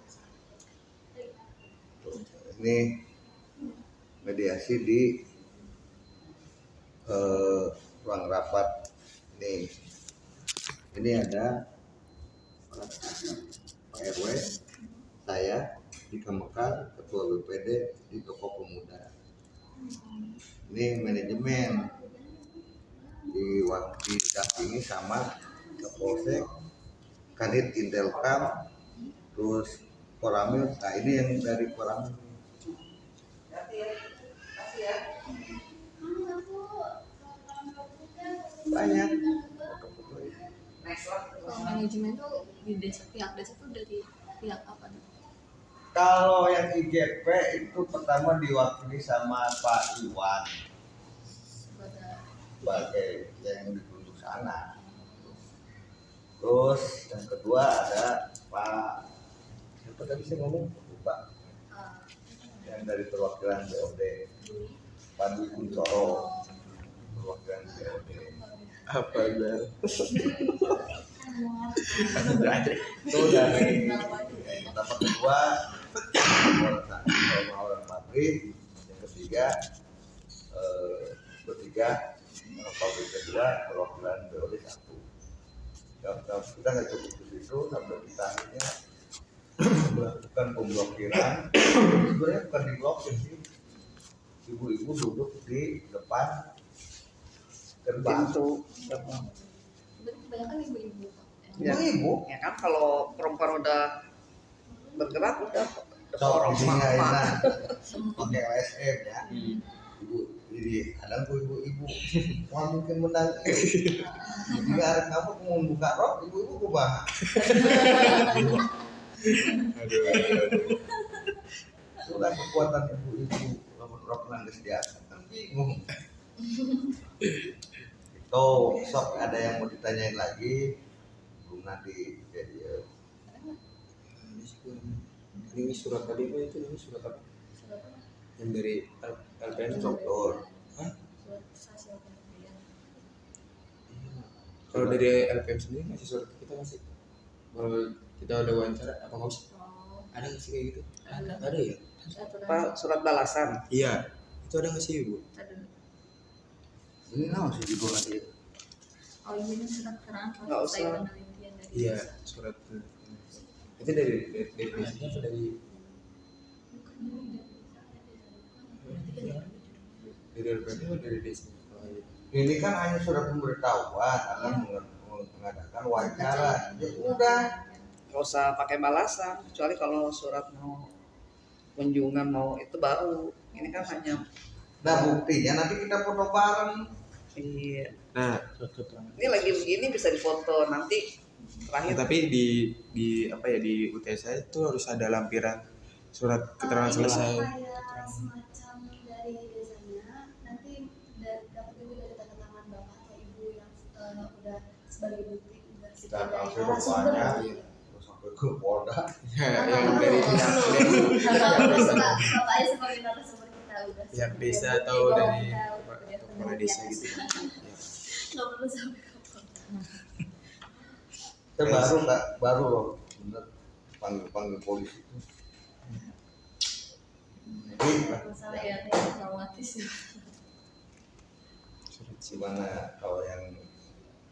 Tuh, ini mediasi di ruang rapat nih. Ini ada Pak RW, saya di Mekar, Ketua BPD di Toko Pemuda. Ini manajemen didampingi sama Kapolsek, Kanit Intelkam, terus Koramil. Nah ini yang dari Koramil. Banyak. Kalau manajemen tuh di desa, pihak desa tuh dari pihak apa nih? Kalau yang IGP itu pertama diwakili sama Pak Iwan sebagai yang ditunjuk sana. Terus yang kedua ada Pak siapa tadi saya ngomong lupa, yang dari perwakilan BOD, Pak Dwi Kuncoro, perwakilan BOD. Apa dah? Itu dari pertama kedua orang pabrik, yang ketiga pabrik kedua perwakilan BOD 1. Kita nggak cukup di situ sampai kita akhirnya melakukan pemblokiran. Sebenarnya bukan diblokir sih, ibu-ibu duduk di depan gerbang. Pintu. Berarti kebanyakan ibu-ibu Pak. Ya. Ibu-ibu Ya kan kalau perempuan udah bergerak udah sok di sini emak-emak. enak pakai LSM ya. Ibu jadi kadang tuh ibu-ibu wah mungkin menang jika ada kamu mau buka rok ibu-ibu kubah itulah kekuatan ibu-ibu rok nangis di atas kan bingung. Itu sok ada yang mau ditanyain lagi belum nanti jadi Ini surat tadi itu ini surat apa? Yang dari LPN struktur. Surat sosial kementerian. Kalau dari LPM sendiri ngasih surat ke kita masih. Kalau kita ada wawancara apa nggak usah? Oh, Ada nggak sih kayak gitu? Ada. Ada ya? aturan. Apa surat balasan? Iya. Itu ada nggak sih ibu? Ada. Ini nah sih judul nanti Oh ini surat keterangan Nggak usah. selesai penelitian dari Iya. desa. Surat itu dari desanya apa dari LPM atau dari desa? Oh, iya. ini kan hanya surat pemberitahuan akan mengadakan wawancara. Ya udah, Nggak usah pakai balasan kecuali kalau surat mau kunjungan mau itu baru. Ini kan hanya nah buktinya nanti kita foto bareng. iya. Nah, Ini lagi begini bisa difoto nanti terakhir. tapi di apa ya di UTS saya itu harus ada lampiran surat keterangan selesai. Kayak semacam dari desanya nanti dapat juga dari tanda tangan bapak atau ibu yang udah sebagai bukti Kita dari kasih narasumber bapaknya, gitu. terus sampai ke Polda. Yang dari pihak Bapaknya sebagai narasumber kita udah pihak desa sebagai atau bukti dari bahwa kita udah kepala desa gitu. Ya. nggak perlu sampai ke Polda. Kita baru nggak baru loh, bener panggil polisi. Masalah ya traumatis ya. Gimana kalau yang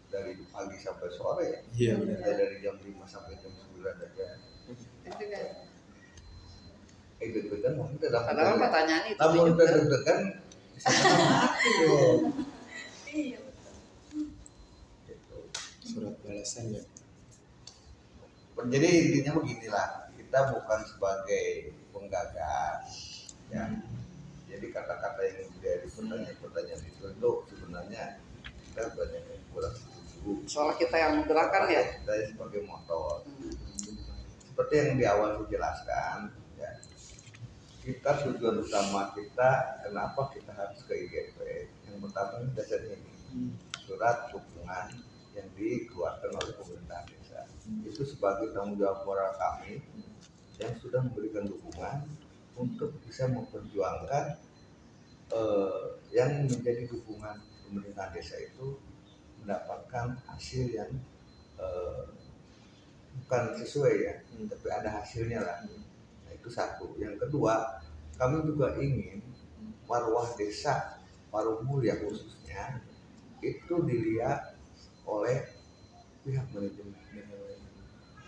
dari pagi sampai sore ya? Iya benar. Ya, dari jam 5 sampai jam 9 aja. Deg-degan mungkin tidak. Karena kan pertanyaan itu Namun juga. deg-degan bisa mati loh. Iya. Gitu. Surat balasan ya. Jadi intinya beginilah, kita bukan sebagai penggagas, ya. Jadi kata-kata yang dari pertanyaan-pertanyaan itu sebenarnya kita banyak yang kurang setuju. Soal kita yang gerakan ya. Kita sebagai motor. Seperti yang di awal dijelaskan, ya. Kita tujuan utama kita, kenapa kita harus ke IGP? Yang pertama ini dasarnya ini, surat dukungan yang dikeluarkan oleh pemerintah desa. Itu sebagai tanggung jawab moral kami yang sudah memberikan dukungan untuk bisa memperjuangkan yang menjadi dukungan pemerintah desa itu mendapatkan hasil yang bukan sesuai ya, tapi ada hasilnya lah. Nah, itu satu. Yang kedua, kami juga ingin marwah desa Parung Mulia khususnya itu dilihat oleh pihak manajemen.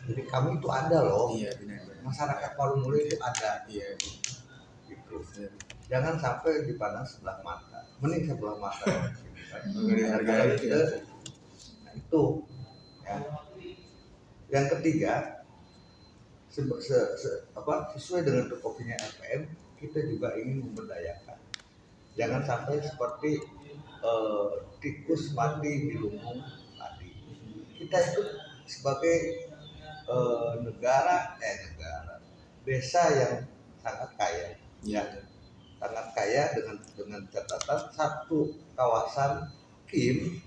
Jadi kami itu ada loh, Iya benar. masyarakat Parung Mulia itu ada. Iya. Gitu. Jangan sampai dipandang sebelah mata, mending sebelah mata. Hargai. Nah itu. Ya. Yang ketiga, sesuai dengan topoksinya LPM, kita juga ingin memberdayakan. Jangan sampai seperti tikus mati di lumbung padi. Kita itu sebagai negara desa yang sangat kaya, Iya. sangat kaya dengan catatan satu kawasan KIM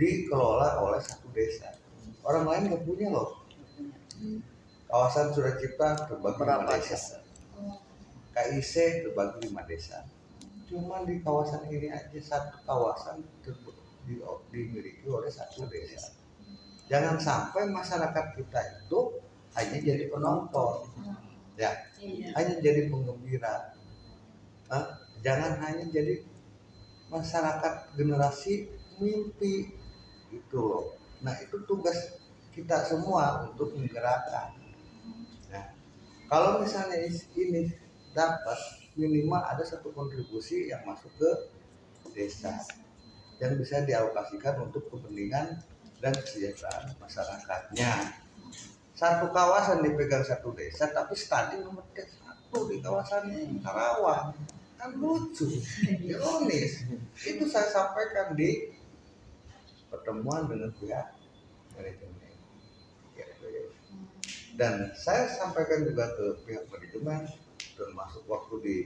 dikelola oleh satu desa. Orang lain nggak punya loh. Kawasan Suracipta terbagi 5 desa. KIC terbagi 5 desa. Cuma di kawasan ini aja satu kawasan dimiliki oleh satu desa. Jangan sampai masyarakat kita itu hanya jadi penonton, ya, hanya jadi penggembira. Jangan hanya jadi masyarakat generasi mimpi itu loh. Nah itu tugas kita semua untuk menggerakkan. Nah, kalau misalnya ini dapat minimal ada satu kontribusi yang masuk ke desa yang bisa dialokasikan untuk kepentingan dan kesejahteraan masyarakatnya. Satu kawasan dipegang satu desa, tapi stadion nomor 1 di kawasan Karawang, kan lucu, ironis. Itu saya sampaikan di pertemuan dengan pihak manajemen. Dan saya sampaikan juga ke pihak manajemen, termasuk waktu di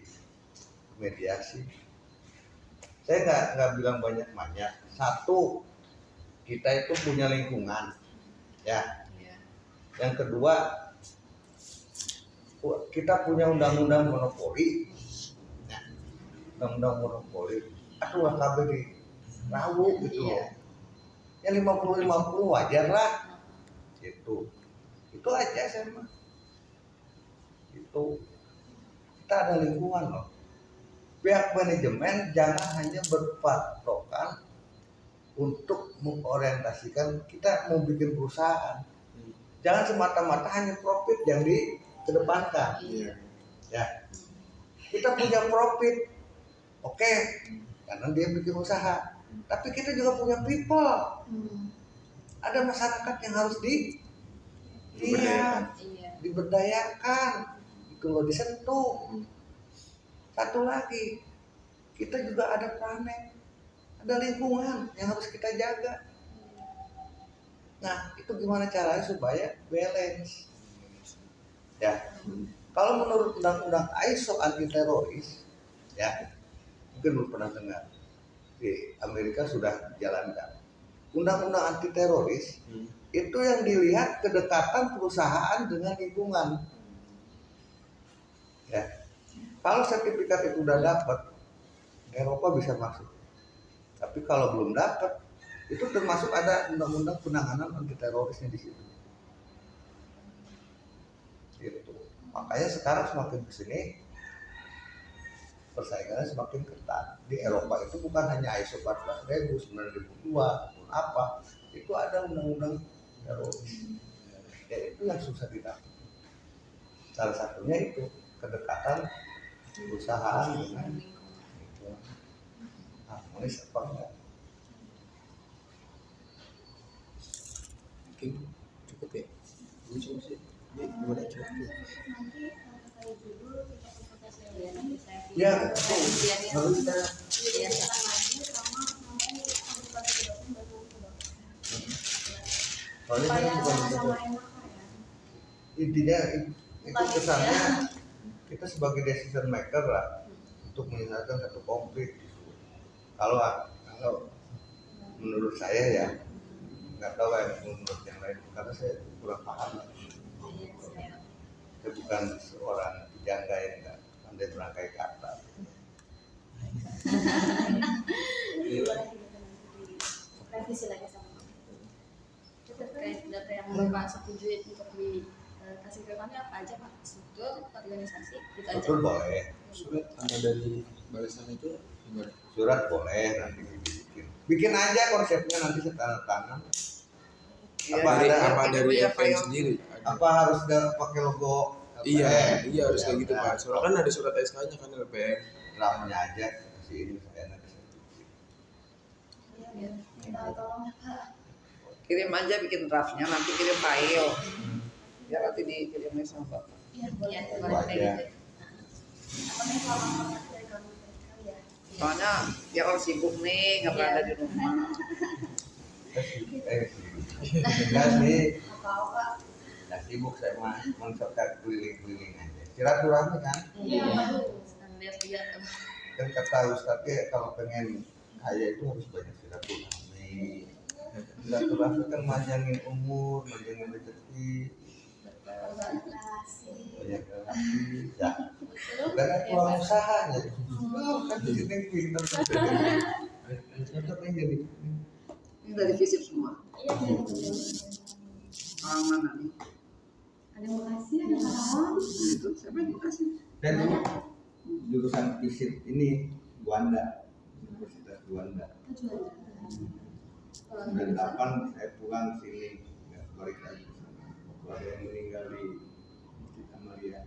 mediasi. Saya nggak bilang banyak. Satu, kita itu punya lingkungan, ya. Yang kedua, kita punya undang-undang monopoli, ya. Undang-undang monopoli. Aduh, KB di rawu gitu loh. Yang 50-50 wajar lah, gitu. Itu aja saya mah. Itu kita ada lingkungan loh. Pihak manajemen jangan hanya berpatokan untuk mengorientasikan kita mau bikin perusahaan. Jangan semata-mata hanya profit yang dikedepankan. Ya, kita punya profit, oke, karena dia bikin usaha. Tapi kita juga punya people. Ada masyarakat yang harus diberdayakan, itu loh, disentuh. Satu lagi, kita juga ada planet, ada lingkungan yang harus kita jaga. Nah, itu gimana caranya supaya balance? Ya, Kalau menurut undang-undang ISO anti teroris, ya mungkin belum pernah dengar, di Amerika sudah dijalankan. Undang-undang anti teroris itu yang dilihat kedekatan perusahaan dengan lingkungan. Ya, kalau sertifikat itu udah dapat, Eropa bisa masuk. Tapi kalau belum dapat, itu termasuk ada undang-undang penanganan anti terorisnya di situ. Gitu. Makanya sekarang semakin kesini persaingannya semakin ketat. Di Eropa itu bukan hanya ISO 14000, 9002, pun apa, itu ada undang-undang teroris. Ya, itu yang susah didapat. Salah satunya itu kedekatan perusahaan dengan lingkungan. Harmonis apa enggak? Mungkin cukup ya. Ini cukup sih. Ini gimana cukup? Nanti terkait judul kita konsultasi ya, nanti saya Ya, biar yang harus kita biasakan lagi sama nanti konsultasi ke dokter baru ke dokter. soalnya Supaya kan bukan sama-sama enak ya. intinya itu kesannya kita sebagai decision maker lah untuk menyelesaikan satu konflik. Kalau menurut saya ya, nggak tahu ya menurut yang lain karena saya kurang paham. Saya bukan seorang penjangga yang nggak pandai merangkai kata. Revisi lagi sama itu terkait data yang Bapak setuju untuk dikasih ke kami apa aja Pak? Struktur, organisasi, itu aja. Betul boleh, Surat tanda dari barisan itu gimana? surat boleh nanti bikin aja konsepnya nanti saya tanda tangan. Apa Dari LPM sendiri? Apa harus pakai logo? Iya, LPM? iya harus kayak gitu Ya, Pak. Soalnya kan ada surat SK-nya kan LPM. Draftnya aja kasih ini saya nanti. Iya, minta tolong ya Pak. Kirim aja bikin draftnya, nanti kirim file. Ya nanti dikirimnya sama Bapak. Iya, boleh Itu boleh kayak aja. gitu. Apa nih kalau dari kami sekali ya? Soalnya dia kalau sibuk nih, nggak pernah ada di rumah. Enggak sih, Apa-apa? nggak sibuk saya mah mencoba keliling-keliling aja. Silaturahmi kan, Iya, lihat-lihat. kan kata Ustadznya kalau pengen kaya itu harus banyak silaturahmi. Silaturahmi kan manjangin umur, manjangin rezeki, banyak relasi. Ya, karena kurang usahanya. Kan jadi yang pintar. Cocoknya jadi. Ini dari visip semua. Iya, Orang mana nih? ada yang Bekasi, ada yang Karawang. Itu siapa yang dikasih? Dan jurusan fisip ini Juanda, Universitas Juanda. 98 saya pulang sini, nggak balik lagi ke sana. Waktu ada yang meninggal di Masjid Amalia.